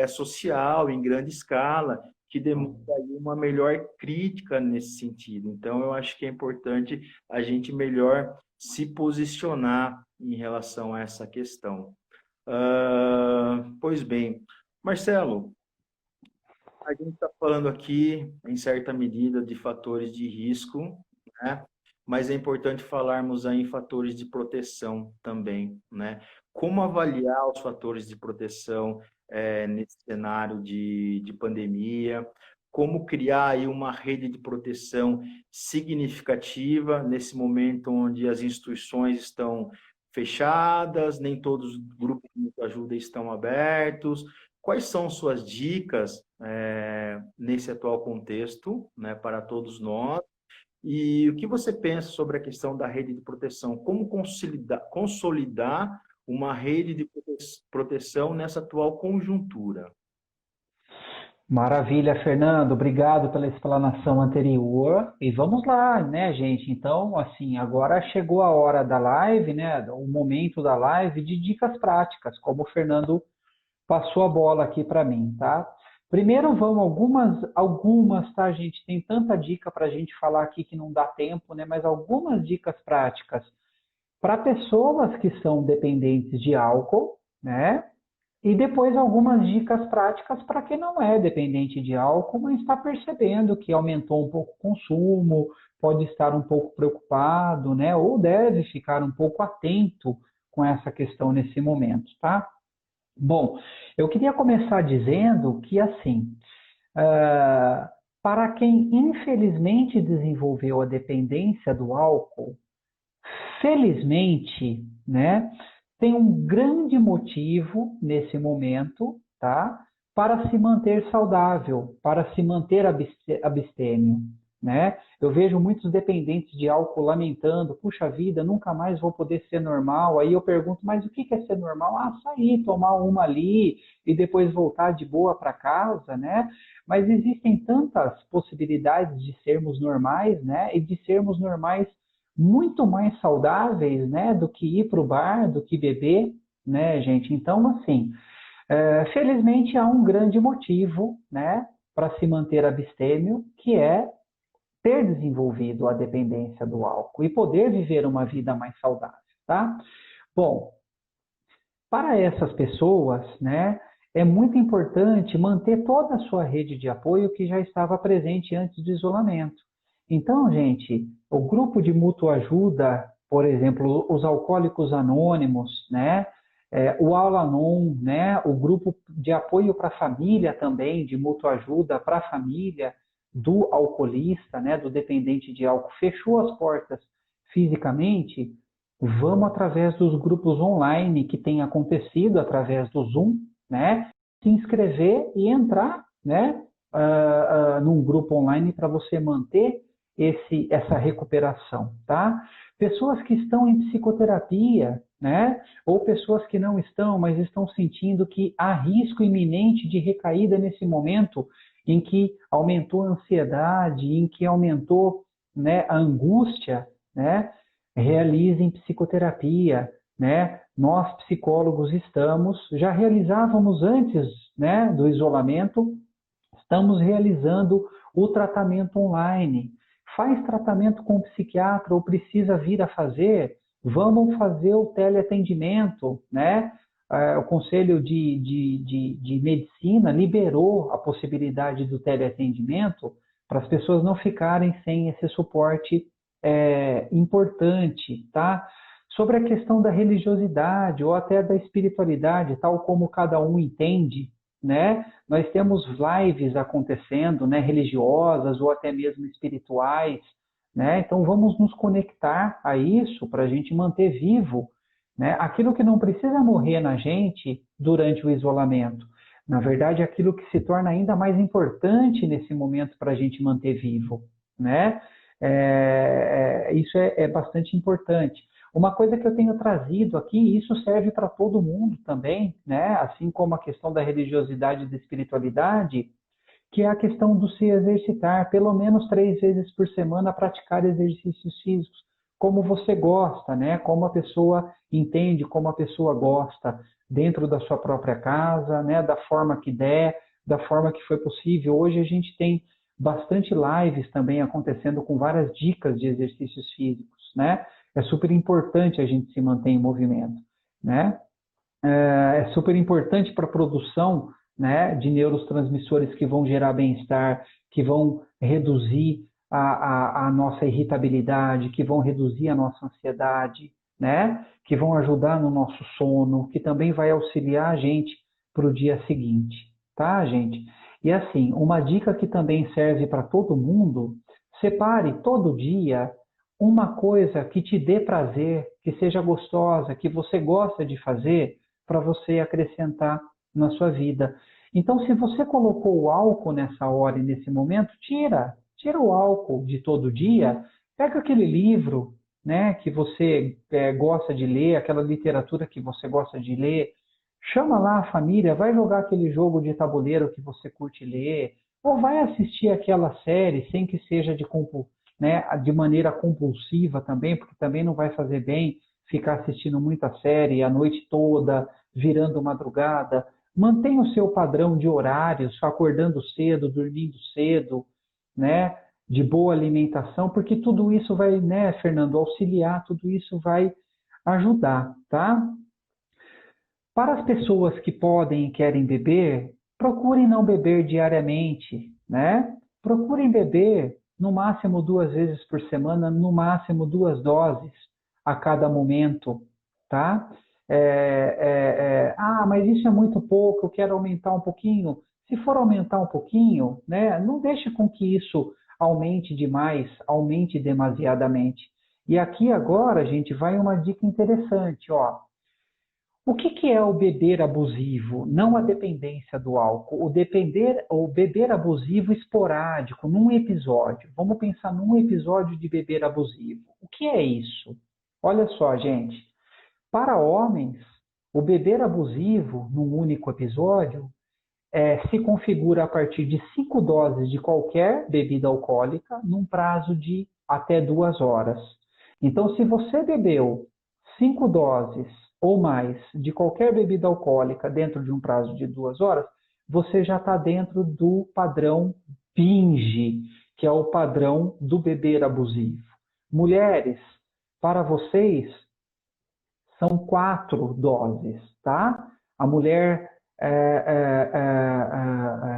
social em grande escala, que demanda aí uma melhor crítica nesse sentido. Então, eu acho que é importante a gente melhor se posicionar em relação a essa questão. Pois bem, Marcelo, a gente está falando aqui, em certa medida, de fatores de risco, né? Mas é importante falarmos aí em fatores de proteção também, né? Como avaliar os fatores de proteção nesse cenário de pandemia? Como criar aí uma rede de proteção significativa nesse momento onde as instituições estão fechadas, nem todos os grupos de ajuda estão abertos? Quais são suas dicas nesse atual contexto, né, para todos nós? E o que você pensa sobre a questão da rede de proteção? Como consolidar uma rede de proteção nessa atual conjuntura? Maravilha, Fernando. Obrigado pela explanação anterior. E vamos lá, né, gente? Então, assim, agora chegou a hora da live, né? O momento da live de dicas práticas, como o Fernando passou a bola aqui para mim, tá? Primeiro vamos algumas, tá, gente? Tem tanta dica para a gente falar aqui que não dá tempo, né? Mas algumas dicas práticas para pessoas que são dependentes de álcool, né? E depois algumas dicas práticas para quem não é dependente de álcool, mas está percebendo que aumentou um pouco o consumo, pode estar um pouco preocupado, né? Ou deve ficar um pouco atento com essa questão nesse momento, tá? Bom, eu queria começar dizendo que, assim, para quem infelizmente desenvolveu a dependência do álcool, felizmente, né, tem um grande motivo nesse momento, tá, para se manter saudável, para se manter abstêmio, né? Eu vejo muitos dependentes de álcool lamentando, puxa vida, nunca mais vou poder ser normal. Aí eu pergunto, mas o que é ser normal? Ah, sair, tomar uma ali e depois voltar de boa para casa, né? Mas existem tantas possibilidades de sermos normais, né? E de sermos normais muito mais saudáveis, né? Do que ir para o bar, do que beber, né, gente? Então, assim, felizmente há um grande motivo, né? Para se manter abstêmio, que é ter desenvolvido a dependência do álcool e poder viver uma vida mais saudável, tá? Bom, para essas pessoas, né, é muito importante manter toda a sua rede de apoio que já estava presente antes do isolamento. Então, gente, o grupo de mútua ajuda, por exemplo, os alcoólicos anônimos, né, o Al-Anon, né, o grupo de apoio para a família também, de mútua ajuda para a família, do alcoolista, né, do dependente de álcool, fechou as portas fisicamente, vamos através dos grupos online que tem acontecido através do Zoom, né, se inscrever e entrar, né, num grupo online para você manter essa recuperação, tá? Pessoas que estão em psicoterapia, né, ou pessoas que não estão, mas estão sentindo que há risco iminente de recaída nesse momento, em que aumentou a ansiedade, em que aumentou, né, a angústia, né, realizem psicoterapia, né? Nós psicólogos já realizávamos antes, né, do isolamento, estamos realizando o tratamento online. Faz tratamento com o psiquiatra ou precisa vir a fazer? Vamos fazer o teleatendimento, né? O Conselho de Medicina liberou a possibilidade do teleatendimento para as pessoas não ficarem sem esse suporte importante, tá? Sobre a questão da religiosidade ou até da espiritualidade, tal como cada um entende, né? Nós temos lives acontecendo, né, religiosas ou até mesmo espirituais, né? Então vamos nos conectar a isso para a gente manter vivo, né, aquilo que não precisa morrer na gente durante o isolamento. Na verdade, aquilo que se torna ainda mais importante nesse momento para a gente manter vivo, né? Isso é bastante importante. Uma coisa que eu tenho trazido aqui, e isso serve para todo mundo também, né? Assim como a questão da religiosidade e da espiritualidade, que é a questão do se exercitar, pelo menos 3 vezes por semana, praticar exercícios físicos, como você gosta, né? Como a pessoa entende, como a pessoa gosta, dentro da sua própria casa, né? Da forma que der, da forma que foi possível. Hoje a gente tem bastante lives também acontecendo com várias dicas de exercícios físicos, né? É super importante a gente se manter em movimento, né? É super importante para a produção, né, de neurotransmissores que vão gerar bem-estar, que vão reduzir a nossa irritabilidade, que vão reduzir a nossa ansiedade, né, que vão ajudar no nosso sono, que também vai auxiliar a gente para o dia seguinte, tá, gente? E assim, uma dica que também serve para todo mundo, separe todo dia uma coisa que te dê prazer, que seja gostosa, que você gosta de fazer, para você acrescentar na sua vida. Então, se você colocou o álcool nessa hora e nesse momento, tira o álcool de todo dia, pega aquele livro, né, que você gosta de ler, aquela literatura que você gosta de ler, chama lá a família, vai jogar aquele jogo de tabuleiro que você curte ler, ou vai assistir aquela série sem que seja né, de maneira compulsiva também, porque também não vai fazer bem ficar assistindo muita série a noite toda, virando madrugada. Mantenha o seu padrão de horários, acordando cedo, dormindo cedo, né? De boa alimentação, porque tudo isso vai, né, Fernando, auxiliar, tudo isso vai ajudar, tá? Para as pessoas que podem e querem beber, procurem não beber diariamente, né? Procurem beber no máximo 2 vezes por semana, no máximo 2 doses a cada momento, tá? Mas isso é muito pouco, eu quero aumentar um pouquinho. Se for aumentar um pouquinho, né, não deixe com que isso aumente demais, aumente demasiadamente. E aqui agora, gente, vai uma dica interessante, ó. O que é o beber abusivo? Não a dependência do álcool. O beber abusivo esporádico, num episódio. Vamos pensar num episódio de beber abusivo. O que é isso? Olha só, gente. Para homens, o beber abusivo, num único episódio, se configura a partir de 5 doses de qualquer bebida alcoólica, num prazo de até 2 horas. Então, se você bebeu 5 doses ou mais de qualquer bebida alcoólica dentro de um prazo de 2 horas, você já está dentro do padrão binge, que é o padrão do beber abusivo. Mulheres, para vocês, são 4 doses, tá? A mulher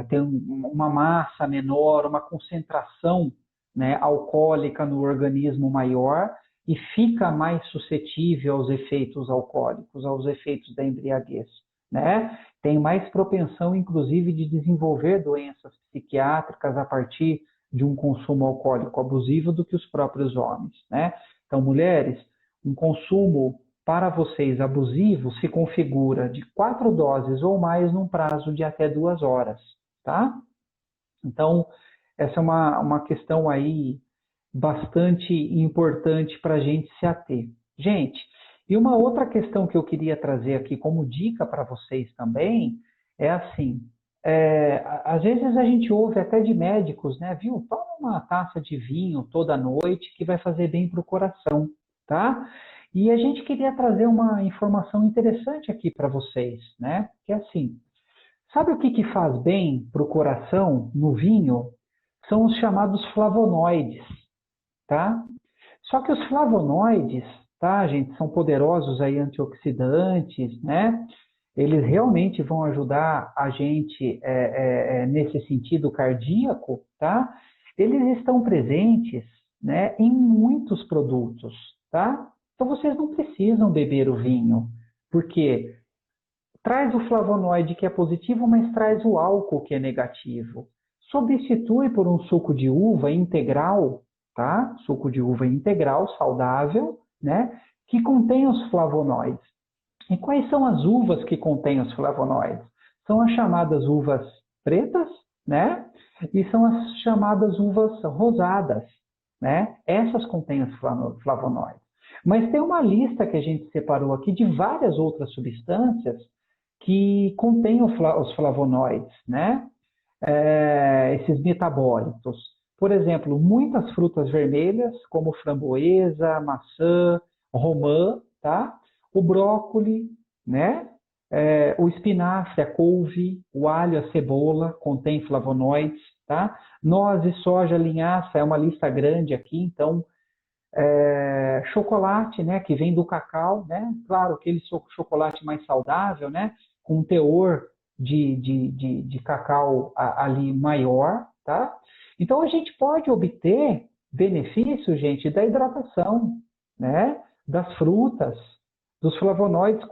tem uma massa menor, uma concentração, né, alcoólica no organismo maior e fica mais suscetível aos efeitos alcoólicos, aos efeitos da embriaguez, né? Tem mais propensão, inclusive, de desenvolver doenças psiquiátricas a partir de um consumo alcoólico abusivo do que os próprios homens, né? Então, mulheres, um consumo para vocês abusivo se configura de 4 doses ou mais num prazo de até 2 horas, tá? Então, essa é uma questão aí bastante importante para a gente se ater. Gente, e uma outra questão que eu queria trazer aqui como dica para vocês também é assim, às vezes a gente ouve até de médicos, né? Viu? Toma uma taça de vinho toda noite que vai fazer bem para o coração, tá? E a gente queria trazer uma informação interessante aqui para vocês, né? Que é assim, sabe o que faz bem para o coração no vinho? São os chamados flavonoides, tá? Só que os flavonoides, tá, gente, são poderosos aí antioxidantes, né? Eles realmente vão ajudar a gente nesse sentido cardíaco, tá? Eles estão presentes, né, em muitos produtos, tá? Então vocês não precisam beber o vinho, porque traz o flavonoide que é positivo, mas traz o álcool que é negativo. Substitui por um suco de uva integral, tá? Suco de uva integral, saudável, né? Que contém os flavonoides. E quais são as uvas que contêm os flavonoides? São as chamadas uvas pretas, né? E são as chamadas uvas rosadas, né? Essas contêm os flavonoides. Mas tem uma lista que a gente separou aqui de várias outras substâncias que contêm os flavonoides, né? Esses metabólitos. Por exemplo, muitas frutas vermelhas, como framboesa, maçã, romã, tá? O brócoli, né? O espinafre, a couve, o alho, a cebola, contém flavonoides, tá? Nozes, soja, linhaça, é uma lista grande aqui, então chocolate, né, que vem do cacau, né? Claro, aquele chocolate mais saudável, né? Com um teor de cacau ali maior, tá? Então a gente pode obter benefícios, gente, da hidratação, né? Das frutas, dos flavonoides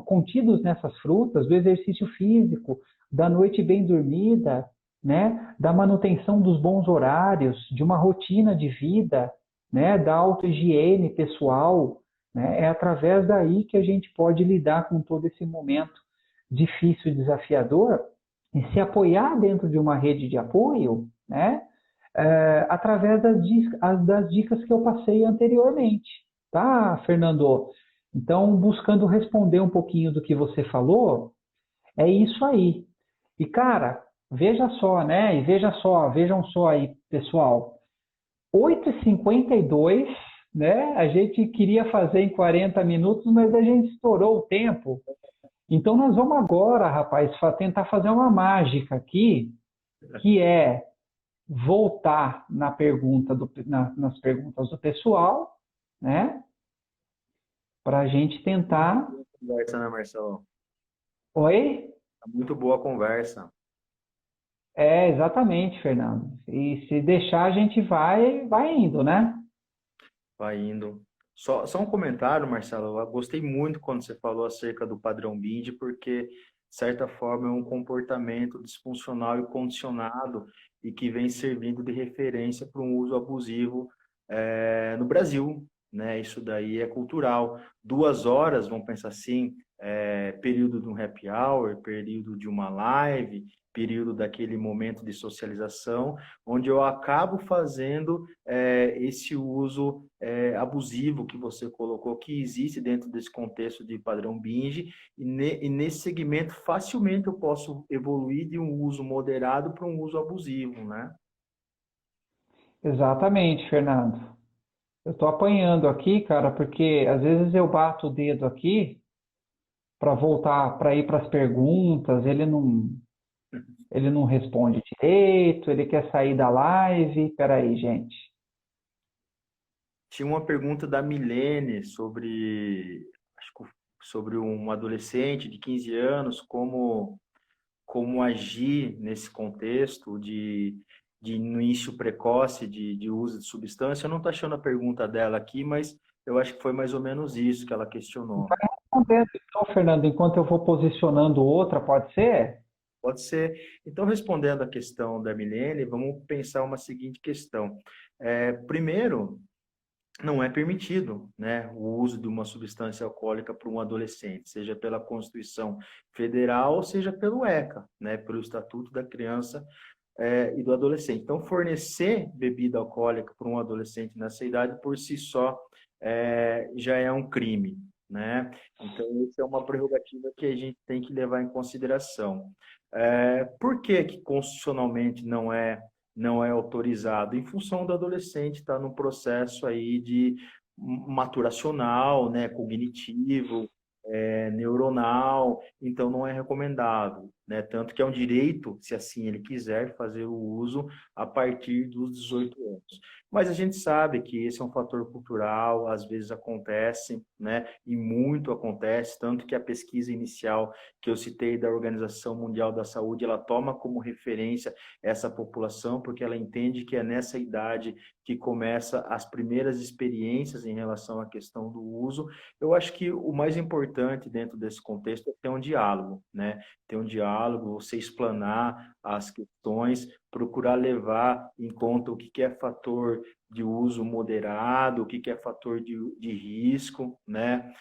contidos nessas frutas, do exercício físico, da noite bem dormida, né? Da manutenção dos bons horários, de uma rotina de vida, né? Da auto-higiene pessoal, né? É através daí que a gente pode lidar com todo esse momento difícil e desafiador e se apoiar dentro de uma rede de apoio, né? Através das dicas que eu passei anteriormente, tá, Fernando? Então, buscando responder um pouquinho do que você falou, é isso aí. E, cara, veja só, né? E vejam só aí, pessoal. 8h52, né? A gente queria fazer em 40 minutos, mas a gente estourou o tempo. Então, nós vamos agora, rapaz, tentar fazer uma mágica aqui, que é voltar nas perguntas do pessoal, né? Para a gente tentar. Conversa, né, Marcelo? Oi? Tá muito boa a conversa. Exatamente, Fernando. E se deixar, a gente vai indo, né? Vai indo. Só um comentário, Marcelo. Eu gostei muito quando você falou acerca do padrão BIND, porque, de certa forma, é um comportamento disfuncional e condicionado e que vem servindo de referência para um uso abusivo no Brasil, né? Isso daí é cultural. 2 horas, vamos pensar assim, período de um happy hour, período de uma live, período daquele momento de socialização, onde eu acabo fazendo esse uso abusivo que você colocou, que existe dentro desse contexto de padrão binge, e nesse segmento facilmente eu posso evoluir de um uso moderado para um uso abusivo, né? Exatamente, Fernando. Eu estou apanhando aqui, cara, porque às vezes eu bato o dedo aqui para voltar, para ir para as perguntas, ele não responde direito, ele quer sair da live. Peraí, gente. Tinha uma pergunta da Milene sobre, acho que sobre um adolescente de 15 anos, como agir nesse contexto de início precoce de uso de substância. Eu não estou achando a pergunta dela aqui, mas eu acho que foi mais ou menos isso que ela questionou. Respondendo, então, Fernando, enquanto eu vou posicionando outra, pode ser? Pode ser. Então, respondendo à questão da Milene, vamos pensar uma seguinte questão. Primeiro, não é permitido, né, o uso de uma substância alcoólica para um adolescente, seja pela Constituição Federal, ou seja pelo ECA, né, pelo Estatuto da Criança e do Adolescente. Então, fornecer bebida alcoólica para um adolescente nessa idade, por si só, já é um crime, né? Então, isso é uma prerrogativa que a gente tem que levar em consideração. Por que que constitucionalmente não é autorizado? Em função do adolescente estar no processo aí de maturacional, né, cognitivo, neuronal, então não é recomendado, né? Tanto que é um direito, se assim ele quiser, fazer o uso a partir dos 18 anos. Mas a gente sabe que esse é um fator cultural, às vezes acontece, né? E muito acontece, tanto que a pesquisa inicial que eu citei da Organização Mundial da Saúde, ela toma como referência essa população, porque ela entende que é nessa idade que começa as primeiras experiências em relação à questão do uso. Eu acho que o mais importante dentro desse contexto é ter um diálogo, né? Ter um diálogo, você explanar as questões, procurar levar em conta o que é fator de uso moderado, o que é fator de risco, né?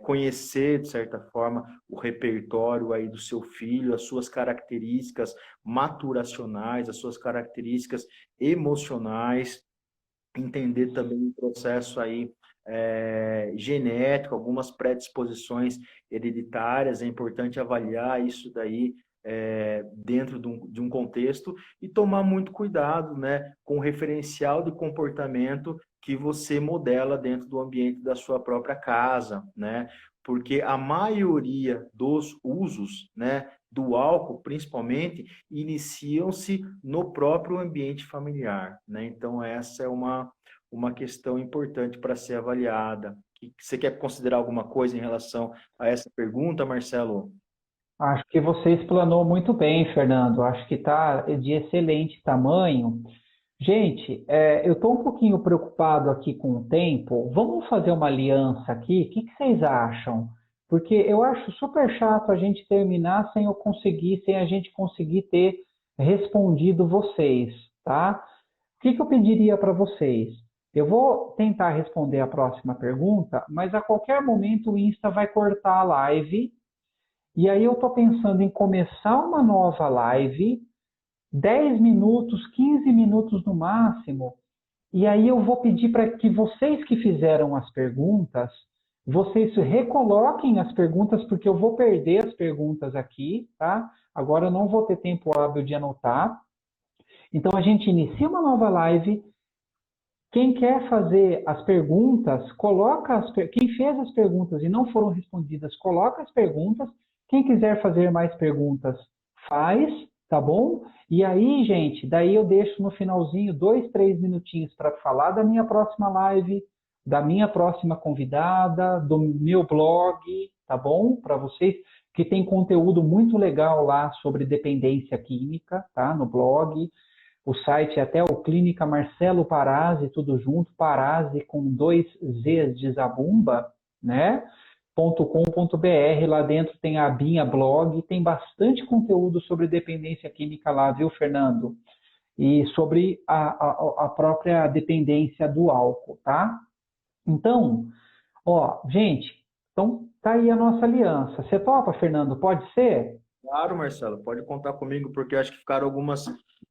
Conhecer, de certa forma, o repertório aí do seu filho, as suas características maturacionais, as suas características emocionais, entender também o processo aí genético, algumas predisposições hereditárias, é importante avaliar isso daí dentro de um contexto e tomar muito cuidado, né, com o referencial de comportamento que você modela dentro do ambiente da sua própria casa, né? Porque a maioria dos usos, né, do álcool, principalmente, iniciam-se no próprio ambiente familiar, né? Então, essa é uma questão importante para ser avaliada. Você quer considerar alguma coisa em relação a essa pergunta, Marcelo? Acho que você explanou muito bem, Fernando. Acho que está de excelente tamanho. Gente, eu estou um pouquinho preocupado aqui com o tempo. Vamos fazer uma aliança aqui? O que que vocês acham? Porque eu acho super chato a gente terminar sem eu conseguir, sem a gente conseguir ter respondido vocês, tá? O que que eu pediria para vocês? Eu vou tentar responder a próxima pergunta, mas a qualquer momento o Insta vai cortar a live. E aí eu estou pensando em começar uma nova live, 10 minutos, 15 minutos no máximo, e aí eu vou pedir para que vocês que fizeram as perguntas, vocês recoloquem as perguntas, porque eu vou perder as perguntas aqui, tá? Agora eu não vou ter tempo hábil de anotar. Então a gente inicia uma nova live. Quem quer fazer as perguntas, quem fez as perguntas e não foram respondidas, coloca as perguntas. Quem quiser fazer mais perguntas, faz, tá bom? E aí, gente, daí eu deixo no finalzinho 2, 3 minutinhos para falar da minha próxima live, da minha próxima convidada, do meu blog, tá bom? Para vocês, que tem conteúdo muito legal lá sobre dependência química, tá? No blog. O site é até o Clínica Marcelo Parazzi, tudo junto, Parazzi com 2 Zs de Zabumba, né? .com.br, lá dentro tem a abinha blog, tem bastante conteúdo sobre dependência química lá, viu, Fernando? E sobre a própria dependência do álcool, tá? Então, ó, gente, então tá aí a nossa aliança. Você topa, Fernando? Pode ser? Claro, Marcelo, pode contar comigo, porque eu acho que ficaram algumas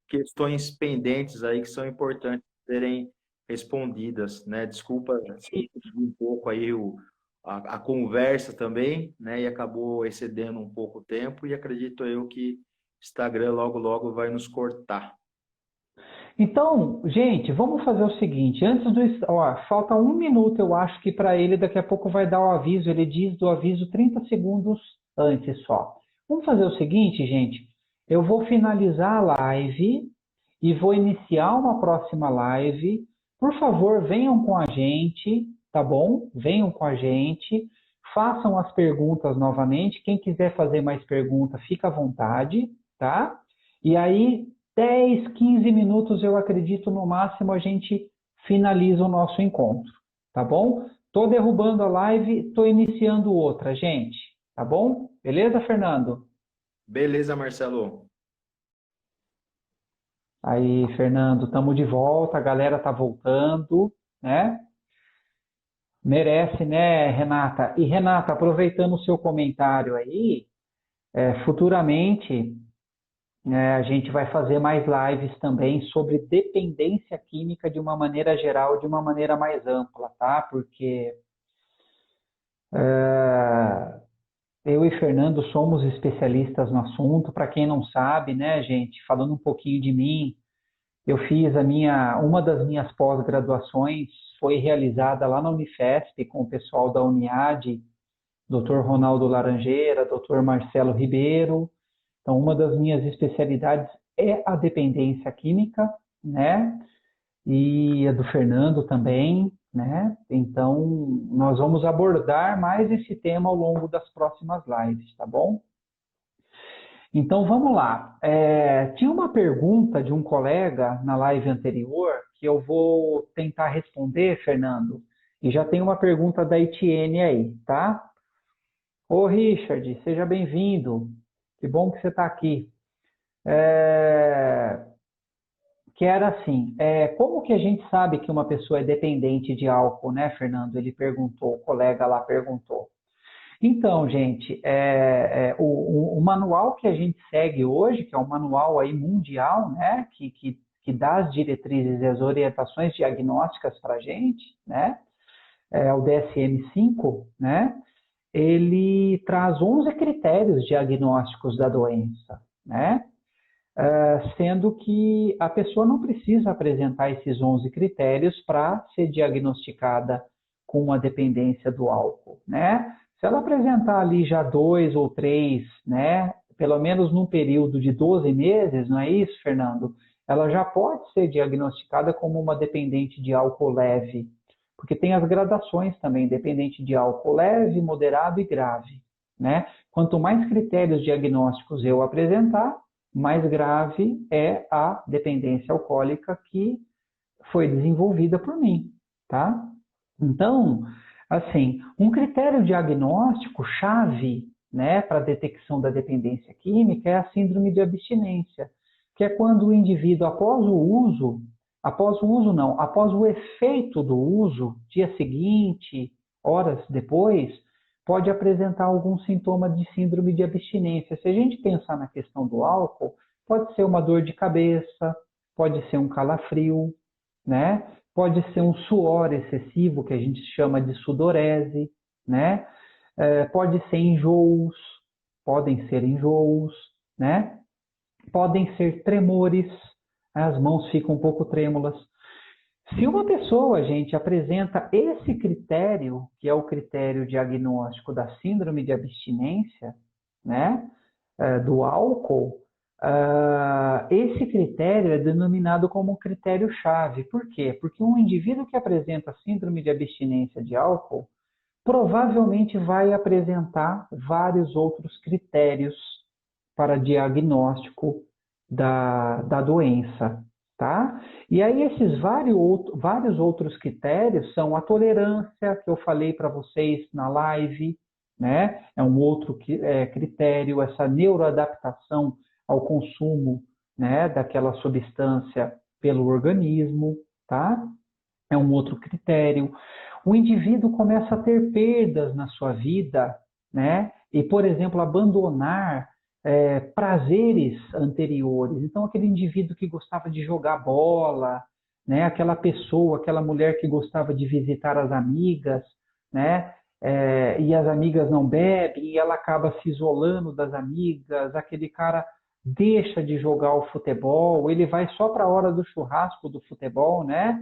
questões pendentes aí que são importantes serem respondidas, né? Desculpa se eu perdi um pouco aí a conversa também, né? E acabou excedendo um pouco o tempo, e acredito eu que Instagram logo, logo vai nos cortar. Então, gente, vamos fazer o seguinte, antes do, ó, falta 1 minuto, eu acho que para ele daqui a pouco vai dar o aviso, ele diz do aviso 30 segundos antes só. Vamos fazer o seguinte, gente, eu vou finalizar a live e vou iniciar uma próxima live. Por favor, venham com a gente, tá bom? Venham com a gente, façam as perguntas novamente. Quem quiser fazer mais perguntas, fica à vontade, tá? E aí, 10, 15 minutos, eu acredito, no máximo, a gente finaliza o nosso encontro, tá bom? Estou derrubando a live, estou iniciando outra, gente, tá bom? Beleza, Fernando? Beleza, Marcelo. Aí, Fernando, estamos de volta, a galera tá voltando, né? Merece, né, Renata? E Renata, aproveitando o seu comentário aí, futuramente a gente vai fazer mais lives também sobre dependência química de uma maneira geral, de uma maneira mais ampla, tá? Porque eu e Fernando somos especialistas no assunto. Para quem não sabe, né, gente, falando um pouquinho de mim, eu fiz uma das minhas pós-graduações foi realizada lá na Unifesp com o pessoal da Uniad, Dr. Ronaldo Laranjeira, Dr. Marcelo Ribeiro. Então, uma das minhas especialidades é a dependência química, né? E a do Fernando também, né? Então, nós vamos abordar mais esse tema ao longo das próximas lives, tá bom? Então vamos lá. Tinha uma pergunta de um colega na live anterior que eu vou tentar responder, Fernando. E já tem uma pergunta da Etienne aí, tá? Ô Richard, seja bem-vindo. Que bom que você está aqui. Que era assim, como que a gente sabe que uma pessoa é dependente de álcool, né, Fernando? Ele perguntou, o colega lá perguntou. Então, gente, o manual que a gente segue hoje, que é um manual aí mundial, né, que que dá as diretrizes e as orientações diagnósticas para a gente, né? É o DSM-5, né? Ele traz 11 critérios diagnósticos da doença, né? Sendo que a pessoa não precisa apresentar esses 11 critérios para ser diagnosticada com uma dependência do álcool, né? Se ela apresentar ali já 2 ou 3, né, pelo menos num período de 12 meses, não é isso, Fernando? Ela já pode ser diagnosticada como uma dependente de álcool leve, porque tem as gradações também, dependente de álcool leve, moderado e grave, né? Quanto mais critérios diagnósticos eu apresentar, mais grave é a dependência alcoólica que foi desenvolvida por mim, tá? Então, assim, um critério diagnóstico chave, né, para a detecção da dependência química é a síndrome de abstinência, que é quando o indivíduo, após o efeito do uso, dia seguinte, horas depois, pode apresentar algum sintoma de síndrome de abstinência. Se a gente pensar na questão do álcool, pode ser uma dor de cabeça, pode ser um calafrio, né? Pode ser um suor excessivo, que a gente chama de sudorese, né? Pode ser enjoos, podem ser enjoos, né? Podem ser tremores, as mãos ficam um pouco trêmulas. Se uma pessoa, gente, apresenta esse critério, que é o critério diagnóstico da síndrome de abstinência, né, do álcool, esse critério é denominado como critério-chave. Por quê? Porque um indivíduo que apresenta síndrome de abstinência de álcool provavelmente vai apresentar vários outros critérios para diagnóstico da doença, tá? E aí esses vários outros critérios são a tolerância, que eu falei para vocês na live, né? É um outro critério, essa neuroadaptação ao consumo, né, daquela substância pelo organismo, tá? É um outro critério. O indivíduo começa a ter perdas na sua vida, né? E, por exemplo, abandonar prazeres anteriores. Então, aquele indivíduo que gostava de jogar bola, né? Aquela pessoa, aquela mulher que gostava de visitar as amigas, né? E as amigas não bebem, e ela acaba se isolando das amigas, aquele cara deixa de jogar o futebol, ele vai só para a hora do churrasco do futebol, né?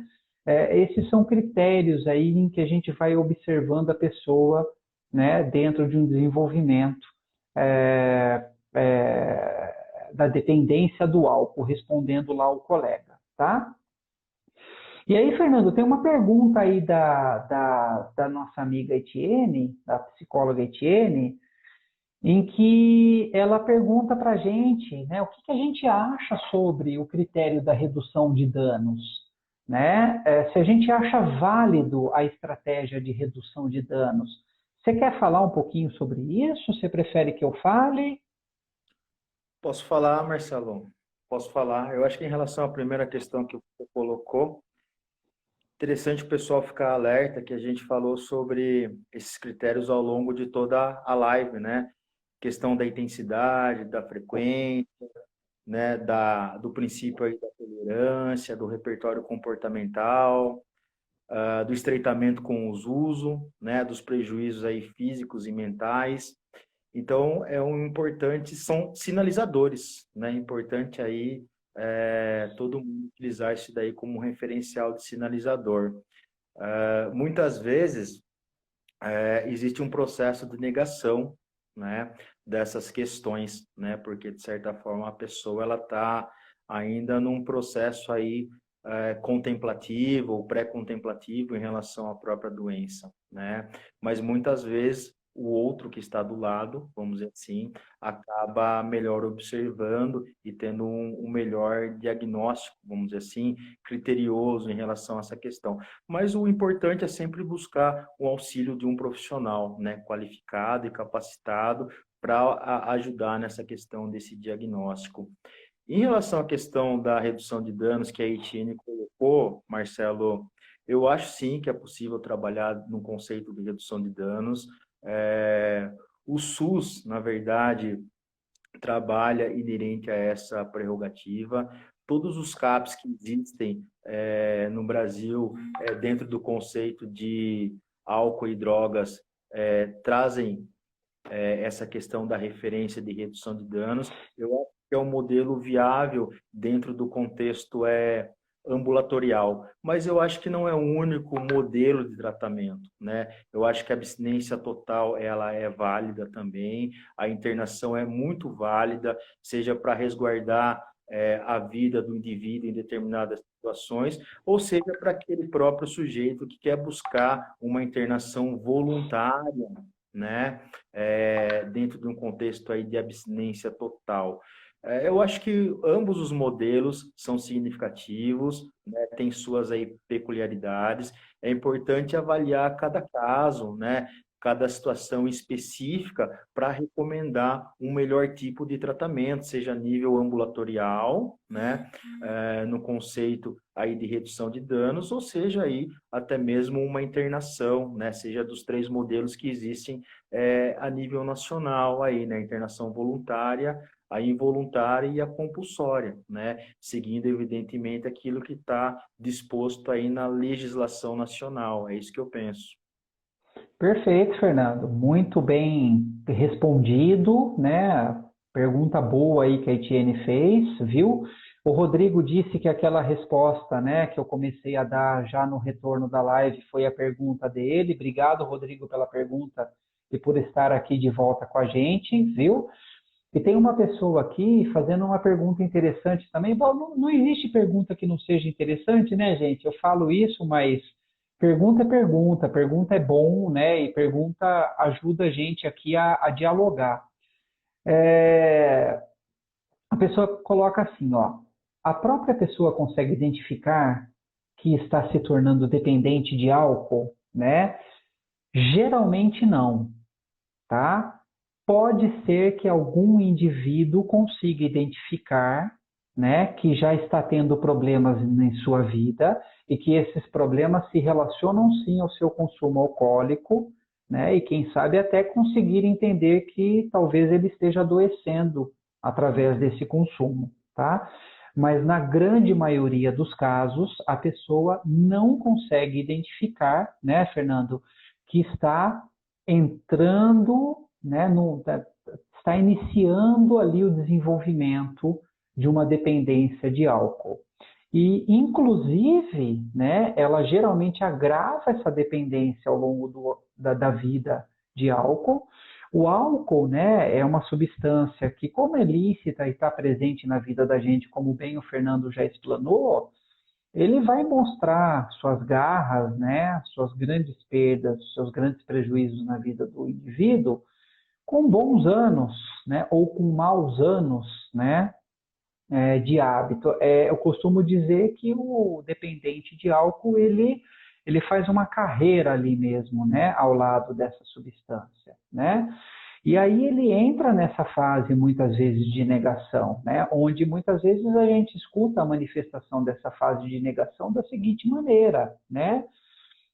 Esses são critérios aí em que a gente vai observando a pessoa, né, dentro de um desenvolvimento da dependência do álcool, respondendo lá ao colega, tá? E aí, Fernando, tem uma pergunta aí da nossa amiga Etienne, da psicóloga Etienne, em que ela pergunta para a gente, né, o que a gente acha sobre o critério da redução de danos, né? Se a gente acha válido a estratégia de redução de danos. Você quer falar um pouquinho sobre isso? Você prefere que eu fale? Posso falar, Marcelo? Posso falar. Eu acho que em relação à primeira questão que você colocou, interessante o pessoal ficar alerta que a gente falou sobre esses critérios ao longo de toda a live, né? Questão da intensidade, da frequência, né? Do princípio aí da tolerância, do repertório comportamental, do estreitamento com os usos, né? Dos prejuízos aí físicos e mentais. Então, são sinalizadores, né? É importante aí todo mundo utilizar isso daí como um referencial de sinalizador. Muitas vezes existe um processo de negação, né, dessas questões, né? Porque de certa forma a pessoa ela está ainda num processo aí contemplativo ou pré-contemplativo em relação à própria doença, né? Mas muitas vezes o outro que está do lado, vamos dizer assim, acaba melhor observando e tendo um melhor diagnóstico, vamos dizer assim, criterioso em relação a essa questão. Mas o importante é sempre buscar o auxílio de um profissional, né, qualificado e capacitado para ajudar nessa questão desse diagnóstico. Em relação à questão da redução de danos que a Etienne colocou, Marcelo, eu acho sim que é possível trabalhar no conceito de redução de danos. O SUS, na verdade, trabalha inerente a essa prerrogativa, todos os CAPs que existem no Brasil, dentro do conceito de álcool e drogas, trazem essa questão da referência de redução de danos. Eu acho que é um modelo viável dentro do contexto ambulatorial, mas eu acho que não é o único modelo de tratamento, né? Eu acho que a abstinência total ela é válida também, a internação é muito válida, seja para resguardar a vida do indivíduo em determinadas situações, ou seja para aquele próprio sujeito que quer buscar uma internação voluntária, né? Dentro de um contexto aí de abstinência total. Eu acho que ambos os modelos são significativos, né, tem suas aí peculiaridades. É importante avaliar cada caso, né, cada situação específica para recomendar um melhor tipo de tratamento, seja a nível ambulatorial, né, no conceito aí de redução de danos, ou seja aí até mesmo uma internação, né, seja dos três modelos que existem a nível nacional aí, né, internação voluntária, a involuntária e a compulsória, né? Seguindo, evidentemente, aquilo que está disposto aí na legislação nacional. É isso que eu penso. Perfeito, Fernando. Muito bem respondido, né? Pergunta boa aí que a Etienne fez, viu? O Rodrigo disse que aquela resposta, né, que eu comecei a dar já no retorno da live foi a pergunta dele. Obrigado, Rodrigo, pela pergunta e por estar aqui de volta com a gente, viu? E tem uma pessoa aqui fazendo uma pergunta interessante também. Bom, não existe pergunta que não seja interessante, né, gente? Eu falo isso, mas pergunta é bom, né? E pergunta ajuda a gente aqui a dialogar. É, a pessoa coloca assim, ó, a própria pessoa consegue identificar que está se tornando dependente de álcool, né? Geralmente não, tá? Pode ser que algum indivíduo consiga identificar, né, que já está tendo problemas em sua vida e que esses problemas se relacionam sim ao seu consumo alcoólico, né, e quem sabe até conseguir entender que talvez ele esteja adoecendo através desse consumo, tá? Mas na grande maioria dos casos, a pessoa não consegue identificar, né, Fernando, que está entrando, né, está iniciando ali o desenvolvimento de uma dependência de álcool. E, inclusive, né, ela geralmente agrava essa dependência ao longo da vida de álcool. O álcool, né, é uma substância que, como é lícita e está presente na vida da gente, como bem o Fernando já explanou, ele vai mostrar suas garras, né, suas grandes perdas, seus grandes prejuízos na vida do indivíduo com bons anos, né, ou com maus anos, né, de hábito. Eu costumo dizer que o dependente de álcool ele faz uma carreira ali mesmo, né, ao lado dessa substância, né? E aí ele entra nessa fase, muitas vezes, de negação, né? Onde muitas vezes a gente escuta a manifestação dessa fase de negação da seguinte maneira, né?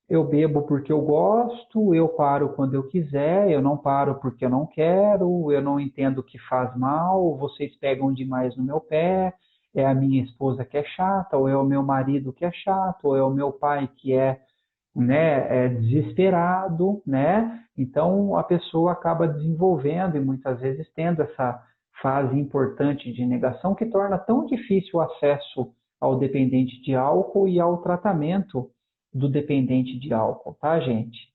Eu bebo porque eu gosto, eu paro quando eu quiser, eu não paro porque eu não quero, eu não entendo que faz mal, vocês pegam demais no meu pé, é a minha esposa que é chata, ou é o meu marido que é chato, ou é o meu pai que é desesperado, né? Então a pessoa acaba desenvolvendo e muitas vezes tendo essa fase importante de negação que torna tão difícil o acesso ao dependente de álcool e ao tratamento do dependente de álcool, tá, gente?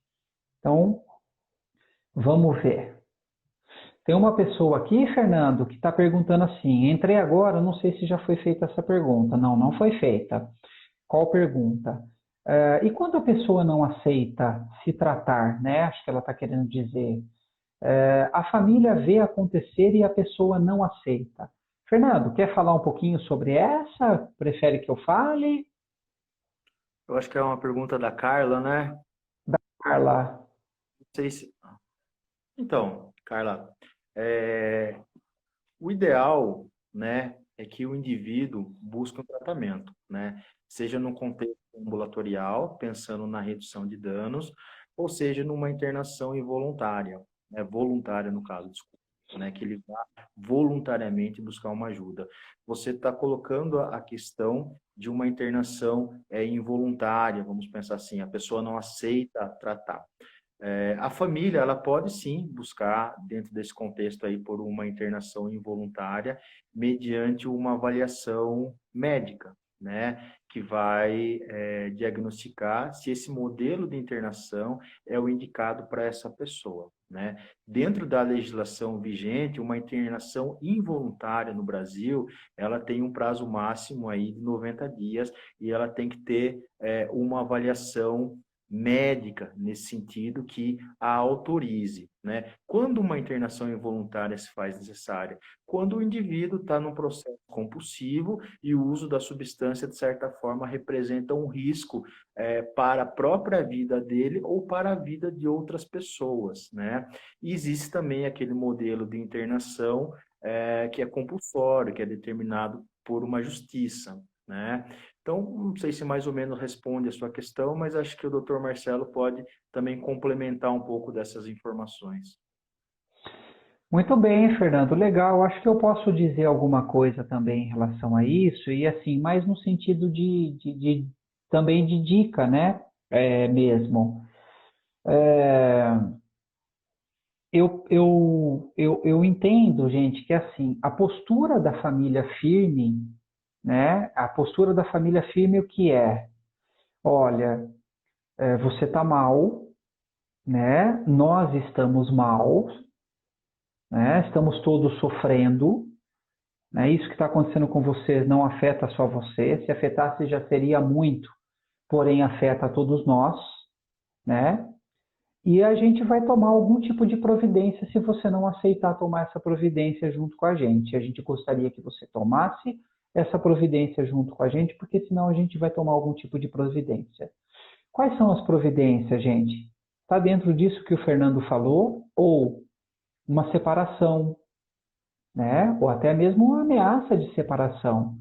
Então, vamos ver. Tem uma pessoa aqui, Fernando, que está perguntando assim: entrei agora, não sei se já foi feita essa pergunta. Não, não foi feita. Qual pergunta? E quando a pessoa não aceita se tratar, né? Acho que ela está querendo dizer. A família vê acontecer e a pessoa não aceita. Fernando, quer falar um pouquinho sobre essa? Prefere que eu fale? Eu acho que é uma pergunta da Carla, né? Carla. Não sei se... Então, Carla, é, o ideal, né, é que o indivíduo busque um tratamento, né? Seja no contexto ambulatorial, pensando na redução de danos, ou seja numa internação involuntária, né? Voluntária no caso, desculpa. né? Que ele vá voluntariamente buscar uma ajuda. Você está colocando a questão de uma internação involuntária, vamos pensar assim, a pessoa não aceita tratar. A família, ela pode sim buscar, dentro desse contexto aí, por uma internação involuntária, mediante uma avaliação médica, né? Que vai diagnosticar se esse modelo de internação é o indicado para essa pessoa, né? Dentro da legislação vigente, uma internação involuntária no Brasil, ela tem um prazo máximo aí de 90 dias e ela tem que ter uma avaliação médica nesse sentido que a autorize, né? Quando uma internação involuntária se faz necessária? Quando o indivíduo está num processo compulsivo e o uso da substância, de certa forma, representa um risco para a própria vida dele ou para a vida de outras pessoas, né? E existe também aquele modelo de internação que é compulsório, que é determinado por uma justiça, né? Então, não sei se mais ou menos responde a sua questão, mas acho que o Dr. Marcelo pode também complementar um pouco dessas informações. Muito bem, Fernando. Legal. Acho que eu posso dizer alguma coisa também em relação a isso, e assim, mais no sentido também de dica, né? Mesmo. É, eu entendo, gente, que assim, a postura da família firme, né? A postura da família firme, o que é? Olha, você está mal, né? Nós estamos mal, né? Estamos todos sofrendo, né? Isso que está acontecendo com você não afeta só você. Se afetasse já seria muito, porém afeta a todos nós, né? E a gente vai tomar algum tipo de providência se você não aceitar tomar essa providência junto com a gente. A gente gostaria que você tomasse essa providência junto com a gente, porque senão a gente vai tomar algum tipo de providência. Quais são as providências, gente? Está dentro disso que o Fernando falou, ou uma separação, né? Ou até mesmo uma ameaça de separação.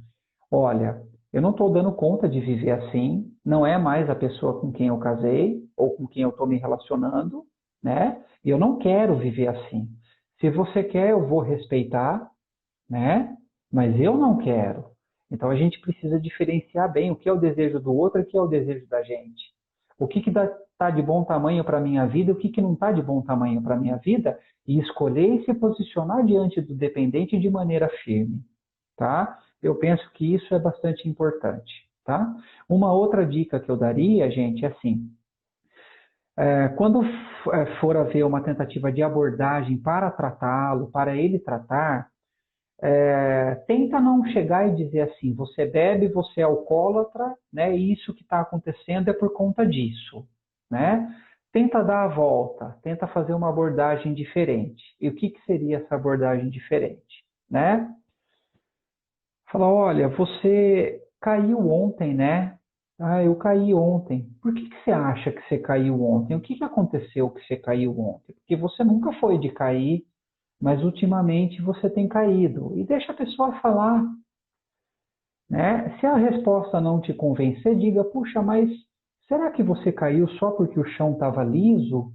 Olha, eu não estou dando conta de viver assim, não é mais a pessoa com quem eu casei ou com quem eu estou me relacionando, né? E eu não quero viver assim. Se você quer, eu vou respeitar, né? Mas eu não quero. Então a gente precisa diferenciar bem o que é o desejo do outro e o que é o desejo da gente. O que está de bom tamanho para a minha vida, o que não está de bom tamanho para a minha vida, e escolher e se posicionar diante do dependente de maneira firme, tá? Eu penso que isso é bastante importante, tá? Uma outra dica que eu daria, gente, é assim, quando for haver uma tentativa de abordagem para tratá-lo, para ele tratar, tenta não chegar e dizer assim, você bebe, você é alcoólatra, né? E isso que está acontecendo é por conta disso, né? Tenta dar a volta, tenta fazer uma abordagem diferente. E o que seria essa abordagem diferente, né? Fala, olha, você caiu ontem, né? Ah, eu caí ontem. Por que você acha que você caiu ontem? O que aconteceu que você caiu ontem? Porque você nunca foi de cair, mas ultimamente você tem caído. E deixa a pessoa falar, né? Se a resposta não te convencer, diga, puxa, mas será que você caiu só porque o chão estava liso?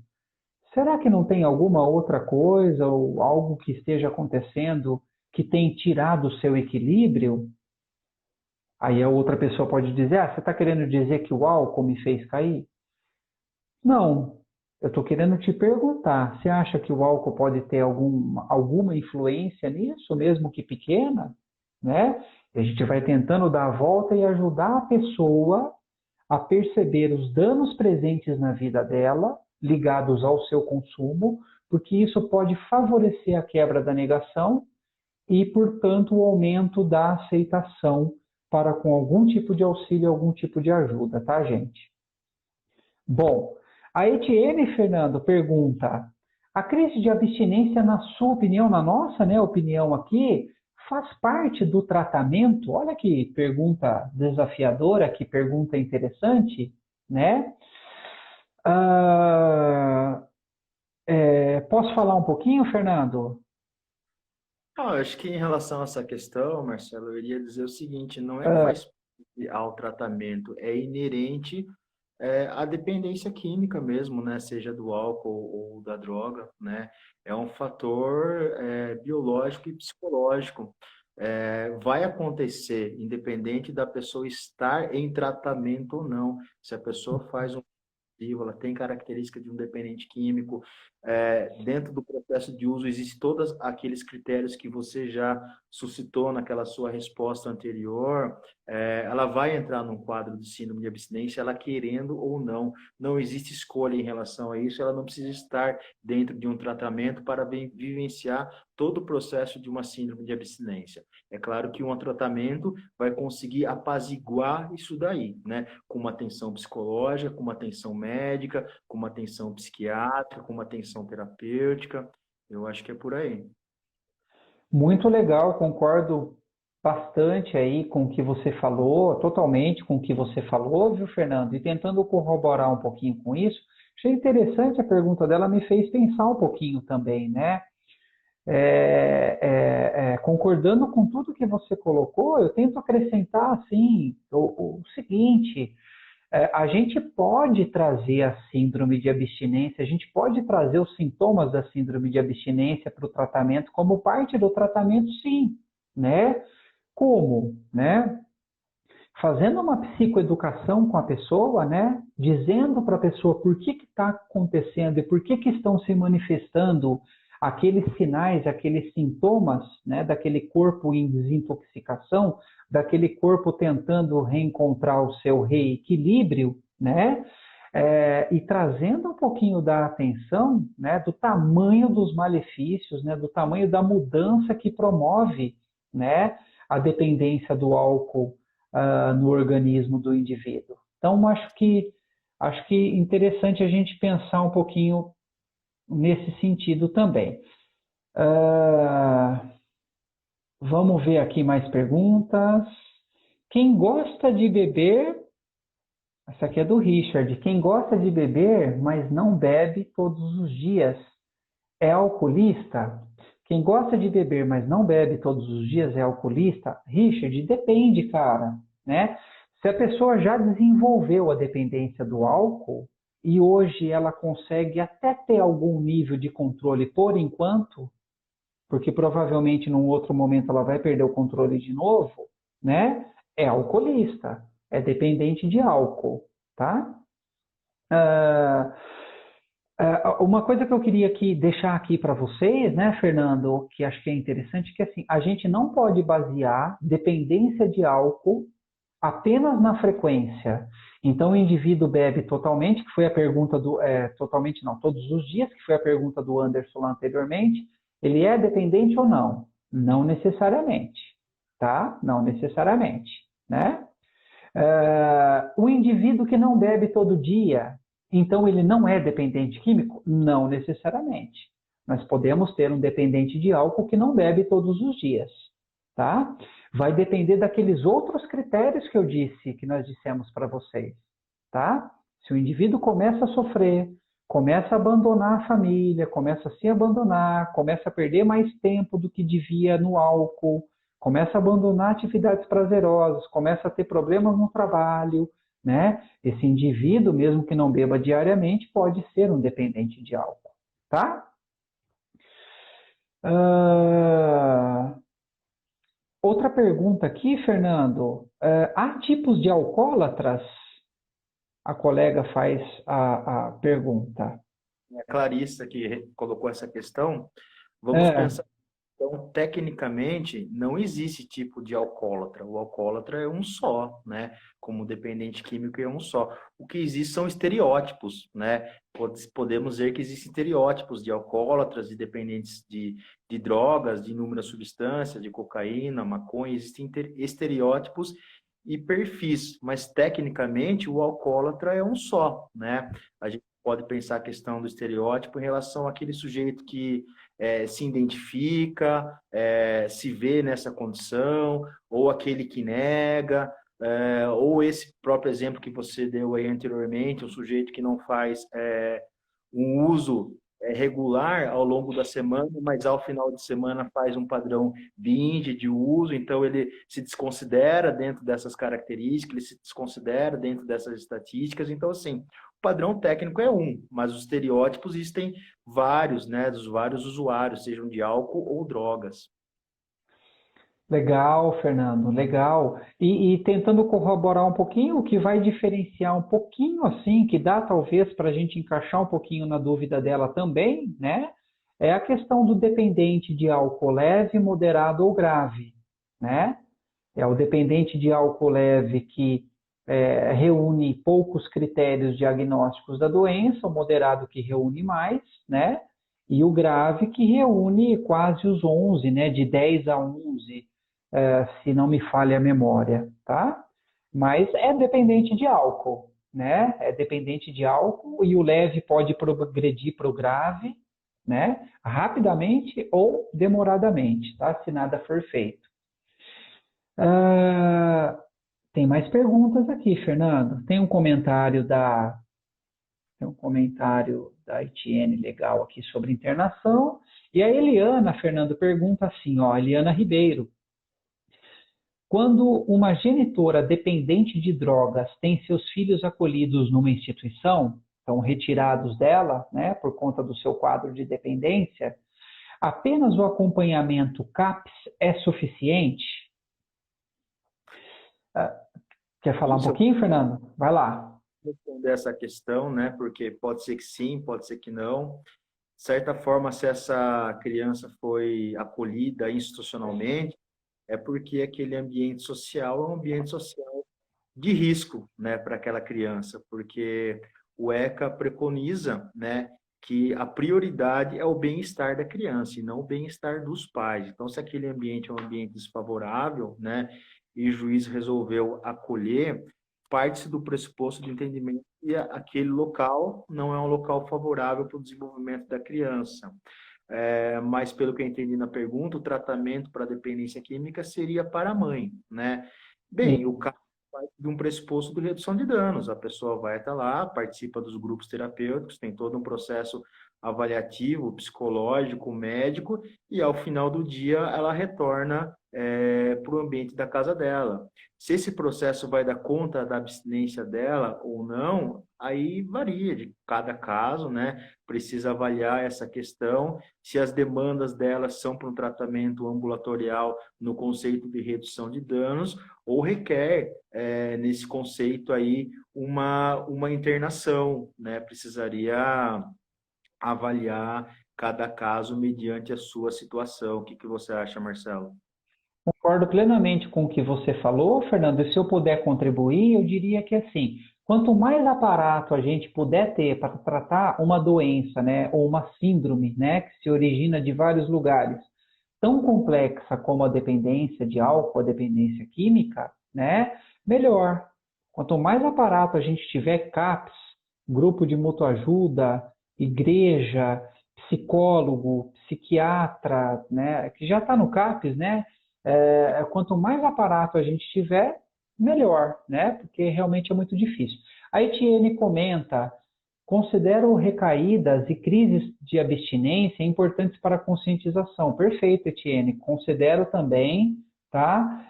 Será que não tem alguma outra coisa ou algo que esteja acontecendo que tem tirado o seu equilíbrio? Aí a outra pessoa pode dizer, você está querendo dizer que o álcool me fez cair? Não, eu estou querendo te perguntar, você acha que o álcool pode ter alguma influência nisso, mesmo que pequena? Né? E a gente vai tentando dar a volta e ajudar a pessoa a perceber os danos presentes na vida dela, ligados ao seu consumo, porque isso pode favorecer a quebra da negação e, portanto, o aumento da aceitação para com algum tipo de auxílio, algum tipo de ajuda, tá, gente? Bom, a Etienne, Fernando, pergunta: a crise de abstinência, na sua opinião, na nossa, né, opinião aqui, faz parte do tratamento? Olha que pergunta desafiadora, que pergunta interessante, né? Ah, posso falar um pouquinho, Fernando? Acho que em relação a essa questão, Marcelo, eu iria dizer o seguinte, não é que Ah, faz parte ao tratamento, é inerente A dependência química mesmo, né? Seja do álcool ou da droga, né? É um fator biológico e psicológico. Vai acontecer, independente da pessoa estar em tratamento ou não. Se a pessoa faz um ela tem característica de um dependente químico. Dentro do processo de uso, existem todos aqueles critérios que você já suscitou naquela sua resposta anterior. Ela vai entrar num quadro de síndrome de abstinência, ela querendo ou não. Não existe escolha em relação a isso, ela não precisa estar dentro de um tratamento para vivenciar todo o processo de uma síndrome de abstinência. É claro que um tratamento vai conseguir apaziguar isso daí, né? Com uma atenção psicológica, com uma atenção médica, com uma atenção psiquiátrica, com uma atenção terapêutica. Eu acho que é por aí. Muito legal, concordo bastante aí com o que você falou, totalmente com o que você falou, viu, Fernando? E tentando corroborar um pouquinho com isso, achei interessante a pergunta dela, me fez pensar um pouquinho também, né? Concordando com tudo que você colocou, eu tento acrescentar assim o seguinte: a gente pode trazer a síndrome de abstinência, a gente pode trazer os sintomas da síndrome de abstinência para o tratamento como parte do tratamento, sim, né? Como, né? Fazendo uma psicoeducação com a pessoa, né? Dizendo para a pessoa por que está acontecendo e por que estão se manifestando aqueles sinais, aqueles sintomas, né? Daquele corpo em desintoxicação, daquele corpo tentando reencontrar o seu reequilíbrio, né? E trazendo um pouquinho da atenção, né? Do tamanho dos malefícios, né? Do tamanho da mudança que promove, né? A dependência do álcool no organismo do indivíduo. Então, acho que interessante a gente pensar um pouquinho nesse sentido também. Vamos ver aqui mais perguntas. Quem gosta de beber, essa aqui é do Richard, quem gosta de beber, mas não bebe todos os dias, é alcoolista? Quem gosta de beber, mas não bebe todos os dias, é alcoolista? Richard, depende, cara, né? Se a pessoa já desenvolveu a dependência do álcool e hoje ela consegue até ter algum nível de controle por enquanto, porque provavelmente num outro momento ela vai perder o controle de novo, né? É alcoolista, é dependente de álcool, tá? Uma coisa que eu queria deixar aqui para vocês, né, Fernando, que acho que é interessante, que assim, a gente não pode basear dependência de álcool apenas na frequência. Então, o indivíduo bebe totalmente, que foi a pergunta totalmente não, todos os dias, que foi a pergunta do Anderson lá anteriormente, ele é dependente ou não? Não necessariamente, tá? Não necessariamente, né? O indivíduo que não bebe todo dia, então ele não é dependente químico? Não necessariamente. Nós podemos ter um dependente de álcool que não bebe todos os dias, tá? Vai depender daqueles outros critérios que eu disse, que nós dissemos para vocês, tá? Se o indivíduo começa a sofrer, começa a abandonar a família, começa a se abandonar, começa a perder mais tempo do que devia no álcool, começa a abandonar atividades prazerosas, começa a ter problemas no trabalho, né? Esse indivíduo, mesmo que não beba diariamente, pode ser um dependente de álcool, tá? Outra pergunta aqui, Fernando. Há tipos de alcoólatras? A colega faz a pergunta. A Clarissa que colocou essa questão, vamos É, pensar. Então, tecnicamente, não existe tipo de alcoólatra. O alcoólatra é um só, né? Como dependente químico é um só. O que existe são estereótipos, né? Podemos ver que existem estereótipos de alcoólatras, de dependentes de drogas, de inúmeras substâncias, de cocaína, maconha. Existem estereótipos e perfis, mas tecnicamente o alcoólatra é um só, né? A gente pode pensar a questão do estereótipo em relação àquele sujeito que se identifica, se vê nessa condição, ou aquele que nega, ou esse próprio exemplo que você deu aí anteriormente, o sujeito que não faz um uso regular ao longo da semana, mas ao final de semana faz um padrão binge de uso, então ele se desconsidera dentro dessas características, ele se desconsidera dentro dessas estatísticas. Então, assim, o padrão técnico é um, mas os estereótipos existem vários, né, dos vários usuários, sejam de álcool ou drogas. Legal, Fernando, legal. E tentando corroborar um pouquinho, o que vai diferenciar um pouquinho assim, que dá talvez para a gente encaixar um pouquinho na dúvida dela também, né? É a questão do dependente de álcool leve, moderado ou grave, né? É o dependente de álcool leve que reúne poucos critérios diagnósticos da doença, o moderado que reúne mais, né? E o grave que reúne quase os 11, né? De 10 a 11, se não me falha a memória, tá? Mas é dependente de álcool, né? É dependente de álcool e o leve pode progredir para o grave, né? Rapidamente ou demoradamente, tá? Se nada for feito. Ah, tem mais perguntas aqui, Fernando. Tem um comentário da Etienne legal aqui sobre internação. E a Eliana, Fernando, pergunta assim, ó, Eliana Ribeiro. Quando uma genitora dependente de drogas tem seus filhos acolhidos numa instituição, são retirados dela, né, por conta do seu quadro de dependência, apenas o acompanhamento CAPS é suficiente? Quer falar um Isso, eu pouquinho, Fernando? Vai lá. vou responder essa questão, né, porque pode ser que sim, pode ser que não. De certa forma, se essa criança foi acolhida institucionalmente, é porque aquele ambiente social é um ambiente social de risco, né, para aquela criança, porque o ECA preconiza, né, que a prioridade é o bem-estar da criança e não o bem-estar dos pais. Então, se aquele ambiente é um ambiente desfavorável, né, e o juiz resolveu acolher, parte-se do pressuposto de entendimento que aquele local não é um local favorável para o desenvolvimento da criança. Mas pelo que eu entendi na pergunta, o tratamento para dependência química seria para a mãe, né? Bem, o caso parte de um pressuposto de redução de danos. A pessoa vai até lá, participa dos grupos terapêuticos, tem todo um processo avaliativo, psicológico, médico, e ao final do dia ela retorna para o ambiente da casa dela. Se esse processo vai dar conta da abstinência dela ou não, aí varia de cada caso, né? Precisa avaliar essa questão, se as demandas delas são para um tratamento ambulatorial no conceito de redução de danos, ou requer, nesse conceito aí, uma internação, né? Precisaria avaliar cada caso mediante a sua situação. O que que você acha, Marcelo? Concordo plenamente com o que você falou, Fernando. E se eu puder contribuir, eu diria que assim, quanto mais aparato a gente puder ter para tratar uma doença, né, ou uma síndrome, né, que se origina de vários lugares, tão complexa como a dependência de álcool, a dependência química, né, melhor. Quanto mais aparato a gente tiver, CAPS, grupo de mutuajuda, igreja, psicólogo, psiquiatra, né, que já está no CAPS, né, quanto mais aparato a gente tiver, melhor, né? Porque realmente é muito difícil. A Etienne comenta: considero recaídas e crises de abstinência importantes para a conscientização. Perfeito, Etienne. Considero também, tá?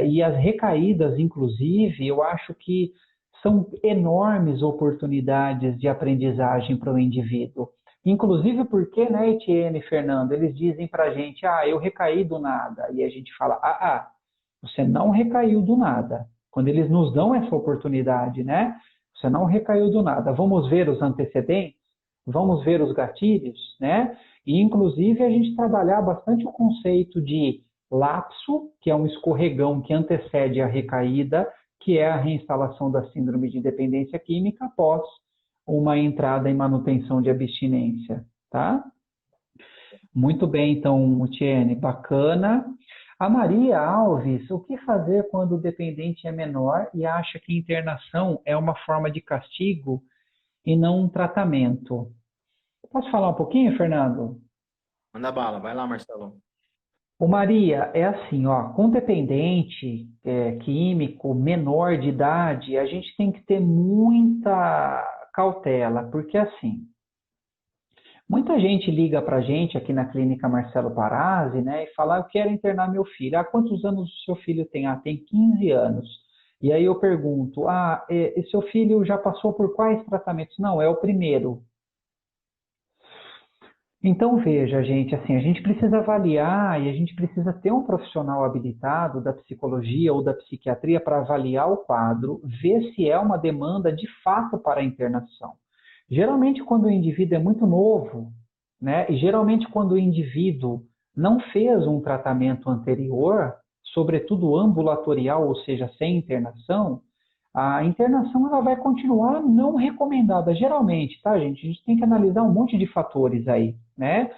E as recaídas, inclusive, eu acho que são enormes oportunidades de aprendizagem para o indivíduo. Inclusive porque, né, Etienne e Fernando, eles dizem para a gente, eu recaí do nada. E a gente fala, você não recaiu do nada. Quando eles nos dão essa oportunidade, né? Você não recaiu do nada. Vamos ver os antecedentes, vamos ver os gatilhos, né? E, inclusive, a gente trabalhar bastante o conceito de lapso, que é um escorregão que antecede a recaída, que é a reinstalação da síndrome de dependência química após uma entrada em manutenção de abstinência, tá? Muito bem, então, Tiene, bacana. A Maria Alves, o que fazer quando o dependente é menor e acha que internação é uma forma de castigo e não um tratamento? Posso falar um pouquinho, Fernando? Manda bala, vai lá, Marcelo. O Maria, é assim, ó, com dependente químico menor de idade, a gente tem que ter muita cautela, porque assim, Muita gente liga para a gente aqui na clínica Marcelo Parazzi, né, e fala, eu quero internar meu filho. Ah, quantos anos o seu filho tem? Ah, tem 15 anos. E aí eu pergunto, e seu filho já passou por quais tratamentos? Não, é o primeiro. Então veja, gente, assim, a gente precisa avaliar e a gente precisa ter um profissional habilitado da psicologia ou da psiquiatria para avaliar o quadro, ver se é uma demanda de fato para a internação. Geralmente, quando o indivíduo é muito novo, né, e geralmente quando o indivíduo não fez um tratamento anterior, sobretudo ambulatorial, ou seja, sem internação, a internação ela vai continuar não recomendada, geralmente, tá, gente? A gente tem que analisar um monte de fatores aí, né?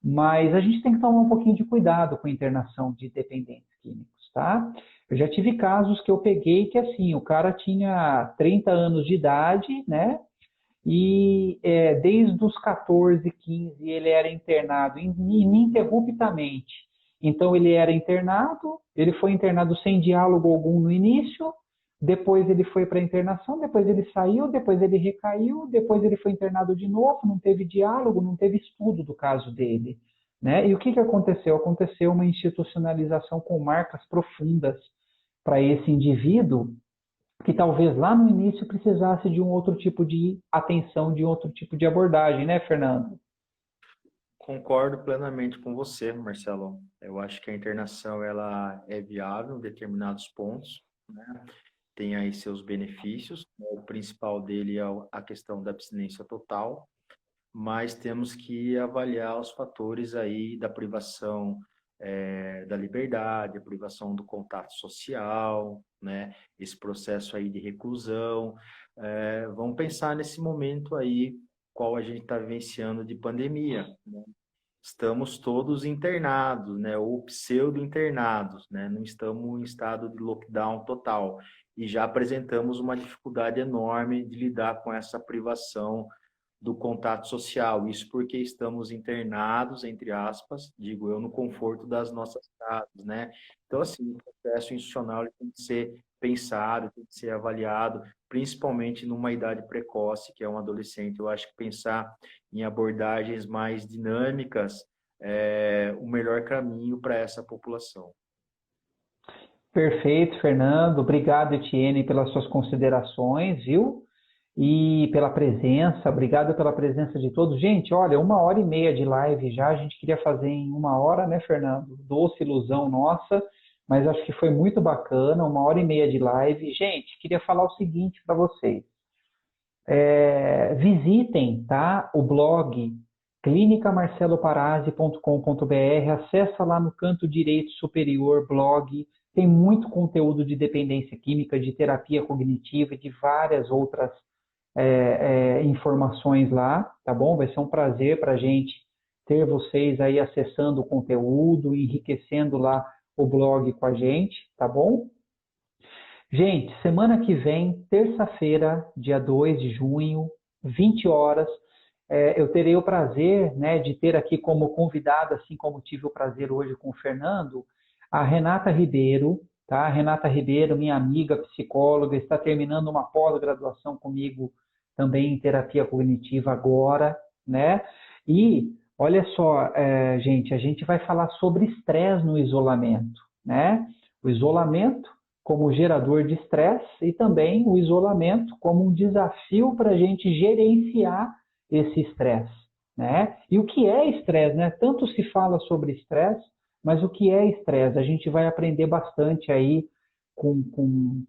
Mas a gente tem que tomar um pouquinho de cuidado com a internação de dependentes químicos, tá? Eu já tive casos que eu peguei que, assim, o cara tinha 30 anos de idade, né? E desde os 14, 15 ele era internado ininterruptamente. Então ele era internado, ele foi internado sem diálogo algum no início, depois ele foi para a internação, depois ele saiu, depois ele recaiu, depois ele foi internado de novo, não teve diálogo, não teve estudo do caso dele. Né? E o que aconteceu? Aconteceu uma institucionalização com marcas profundas para esse indivíduo que talvez lá no início precisasse de um outro tipo de atenção, de outro tipo de abordagem, né, Fernando? Concordo plenamente com você, Marcelo. Eu acho que a internação ela é viável em determinados pontos, né? Tem aí seus benefícios. O principal dele é a questão da abstinência total, mas temos que avaliar os fatores aí da privação da liberdade, a privação do contato social, né? Esse processo aí de reclusão. Vamos pensar nesse momento aí, qual a gente está vivenciando de pandemia, né? Estamos todos internados, né, ou pseudo-internados, né, não estamos em estado de lockdown total e já apresentamos uma dificuldade enorme de lidar com essa privação do contato social. Isso porque estamos internados, entre aspas, digo eu, no conforto das nossas casas, né? Então, assim, o processo institucional ele tem que ser pensado, tem que ser avaliado, principalmente numa idade precoce, que é um adolescente. Eu acho que pensar em abordagens mais dinâmicas é o melhor caminho para essa população. Perfeito, Fernando. Obrigado, Etienne, pelas suas considerações, viu? E pela presença. Obrigado pela presença de todos. Gente, olha, 1h30 de live já. A gente queria fazer em 1 hora, né, Fernando? Doce ilusão nossa, mas acho que foi muito bacana. 1h30 de live. Gente, queria falar o seguinte para vocês. Visitem, tá, o blog clinicamarceloparazzi.com.br, acessa lá no canto direito superior blog, tem muito conteúdo de dependência química, de terapia cognitiva e de várias outras informações lá, tá bom? Vai ser um prazer para a gente ter vocês aí acessando o conteúdo, enriquecendo lá o blog com a gente, tá bom? Gente, semana que vem, terça-feira, dia 2 de junho, 20 horas, eu terei o prazer, né, de ter aqui como convidada, assim como tive o prazer hoje com o Fernando, a Renata Ribeiro, tá? A Renata Ribeiro, minha amiga psicóloga, está terminando uma pós-graduação comigo também em terapia cognitiva agora, né? E olha só, gente, a gente vai falar sobre estresse no isolamento, né? O isolamento como gerador de estresse e também o isolamento como um desafio para a gente gerenciar esse estresse, né? E o que é estresse, né? Tanto se fala sobre estresse, mas o que é estresse? A gente vai aprender bastante aí com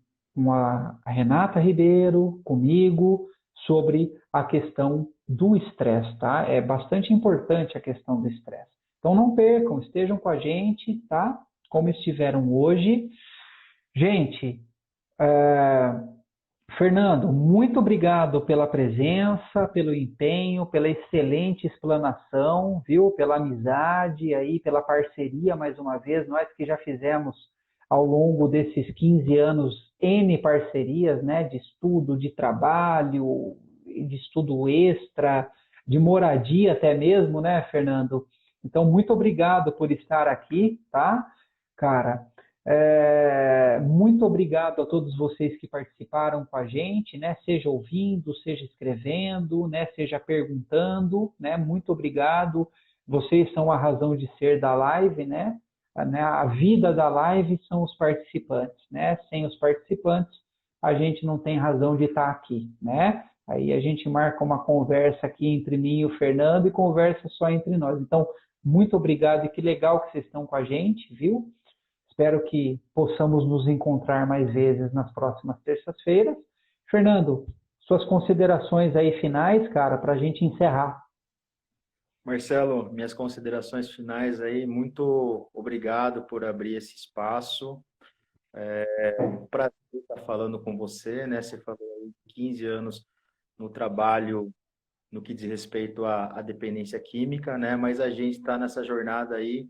a Renata Ribeiro, comigo, sobre a questão do estresse, tá? É bastante importante a questão do estresse. Então não percam, estejam com a gente, tá? Como estiveram hoje. Gente, Fernando, muito obrigado pela presença, pelo empenho, pela excelente explanação, viu? Pela amizade aí, pela parceria mais uma vez, nós que já fizemos ao longo desses 15 anos N parcerias, né? De estudo, de trabalho, de estudo extra, de moradia até mesmo, né, Fernando? Então, muito obrigado por estar aqui, tá? Cara, Muito obrigado a todos vocês que participaram com a gente, né? Seja ouvindo, seja escrevendo, né? Seja perguntando, né? Muito obrigado. Vocês são a razão de ser da live, né? A vida da live são os participantes, né? Sem os participantes, a gente não tem razão de estar aqui, né? Aí a gente marca uma conversa aqui entre mim e o Fernando e conversa só entre nós. Então, muito obrigado e que legal que vocês estão com a gente, viu? Espero que possamos nos encontrar mais vezes nas próximas terças-feiras. Fernando, suas considerações aí finais, cara, para a gente encerrar. Marcelo, minhas considerações finais aí, muito obrigado por abrir esse espaço. É um prazer estar falando com você, né? Você falou aí 15 anos no trabalho no que diz respeito à dependência química, né? Mas a gente está nessa jornada aí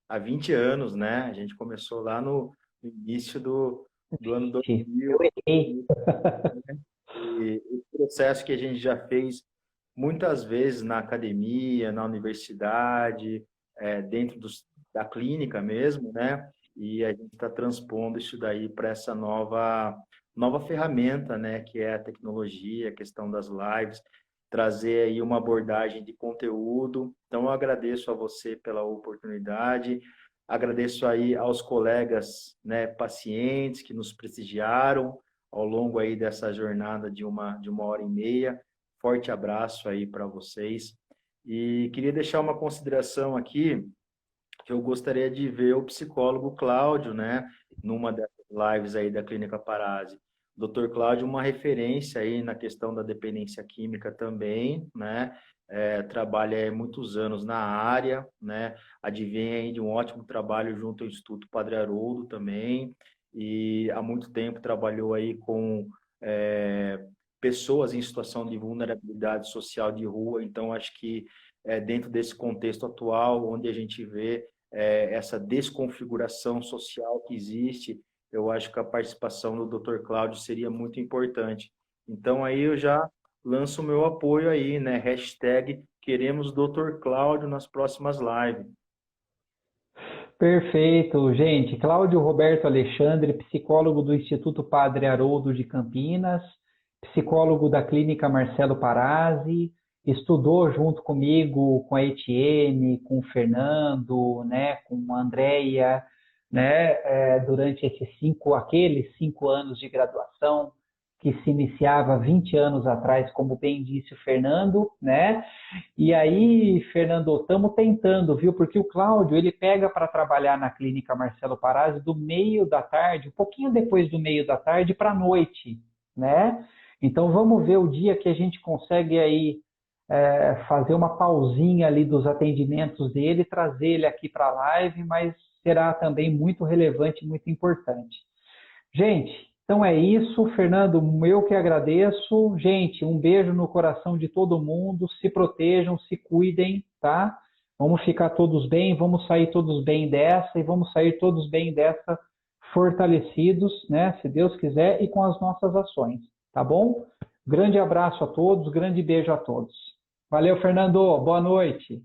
há 20 anos, né? A gente começou lá no início do ano Eu 2000. errei. E o processo que a gente já fez muitas vezes na academia, na universidade, dentro da clínica mesmo, né? E a gente está transpondo isso daí para essa nova ferramenta, né? Que é a tecnologia, a questão das lives, trazer aí uma abordagem de conteúdo. Então, eu agradeço a você pela oportunidade, agradeço aí aos colegas, né, pacientes que nos prestigiaram ao longo aí dessa jornada de uma hora e meia. Forte abraço aí para vocês. E queria deixar uma consideração aqui, que eu gostaria de ver o psicólogo Cláudio, né, numa dessas lives aí da Clínica Parase. Dr. Cláudio, uma referência aí na questão da dependência química também, né? Trabalha há muitos anos na área, né? Advém aí de um ótimo trabalho junto ao Instituto Padre Haroldo também, e há muito tempo trabalhou aí com pessoas em situação de vulnerabilidade social de rua. Então, acho que dentro desse contexto atual, onde a gente vê essa desconfiguração social que existe, eu acho que a participação do Dr. Cláudio seria muito importante. Então, aí eu já lanço o meu apoio aí, né? Hashtag queremos Dr. Cláudio nas próximas lives. Perfeito, gente. Cláudio Roberto Alexandre, psicólogo do Instituto Padre Haroldo de Campinas, psicólogo da Clínica Marcelo Parazzi, estudou junto comigo, com a Etienne, com o Fernando, né, com a Andrea, né, durante aqueles 5 anos de graduação, que se iniciava 20 anos atrás, como bem disse o Fernando, né? E aí, Fernando, estamos tentando, viu? Porque o Cláudio, ele pega para trabalhar na clínica Marcelo Parazzi do meio da tarde, um pouquinho depois do meio da tarde para a noite, né? Então, vamos ver o dia que a gente consegue aí fazer uma pausinha ali dos atendimentos dele, trazer ele aqui para a live, mas será também muito relevante, muito importante. Gente, então é isso, Fernando, eu que agradeço. Gente, um beijo no coração de todo mundo, se protejam, se cuidem, tá? Vamos ficar todos bem, vamos sair todos bem dessa e vamos sair todos bem dessa fortalecidos, né? Se Deus quiser, e com as nossas ações, tá bom? Grande abraço a todos, grande beijo a todos. Valeu, Fernando, boa noite.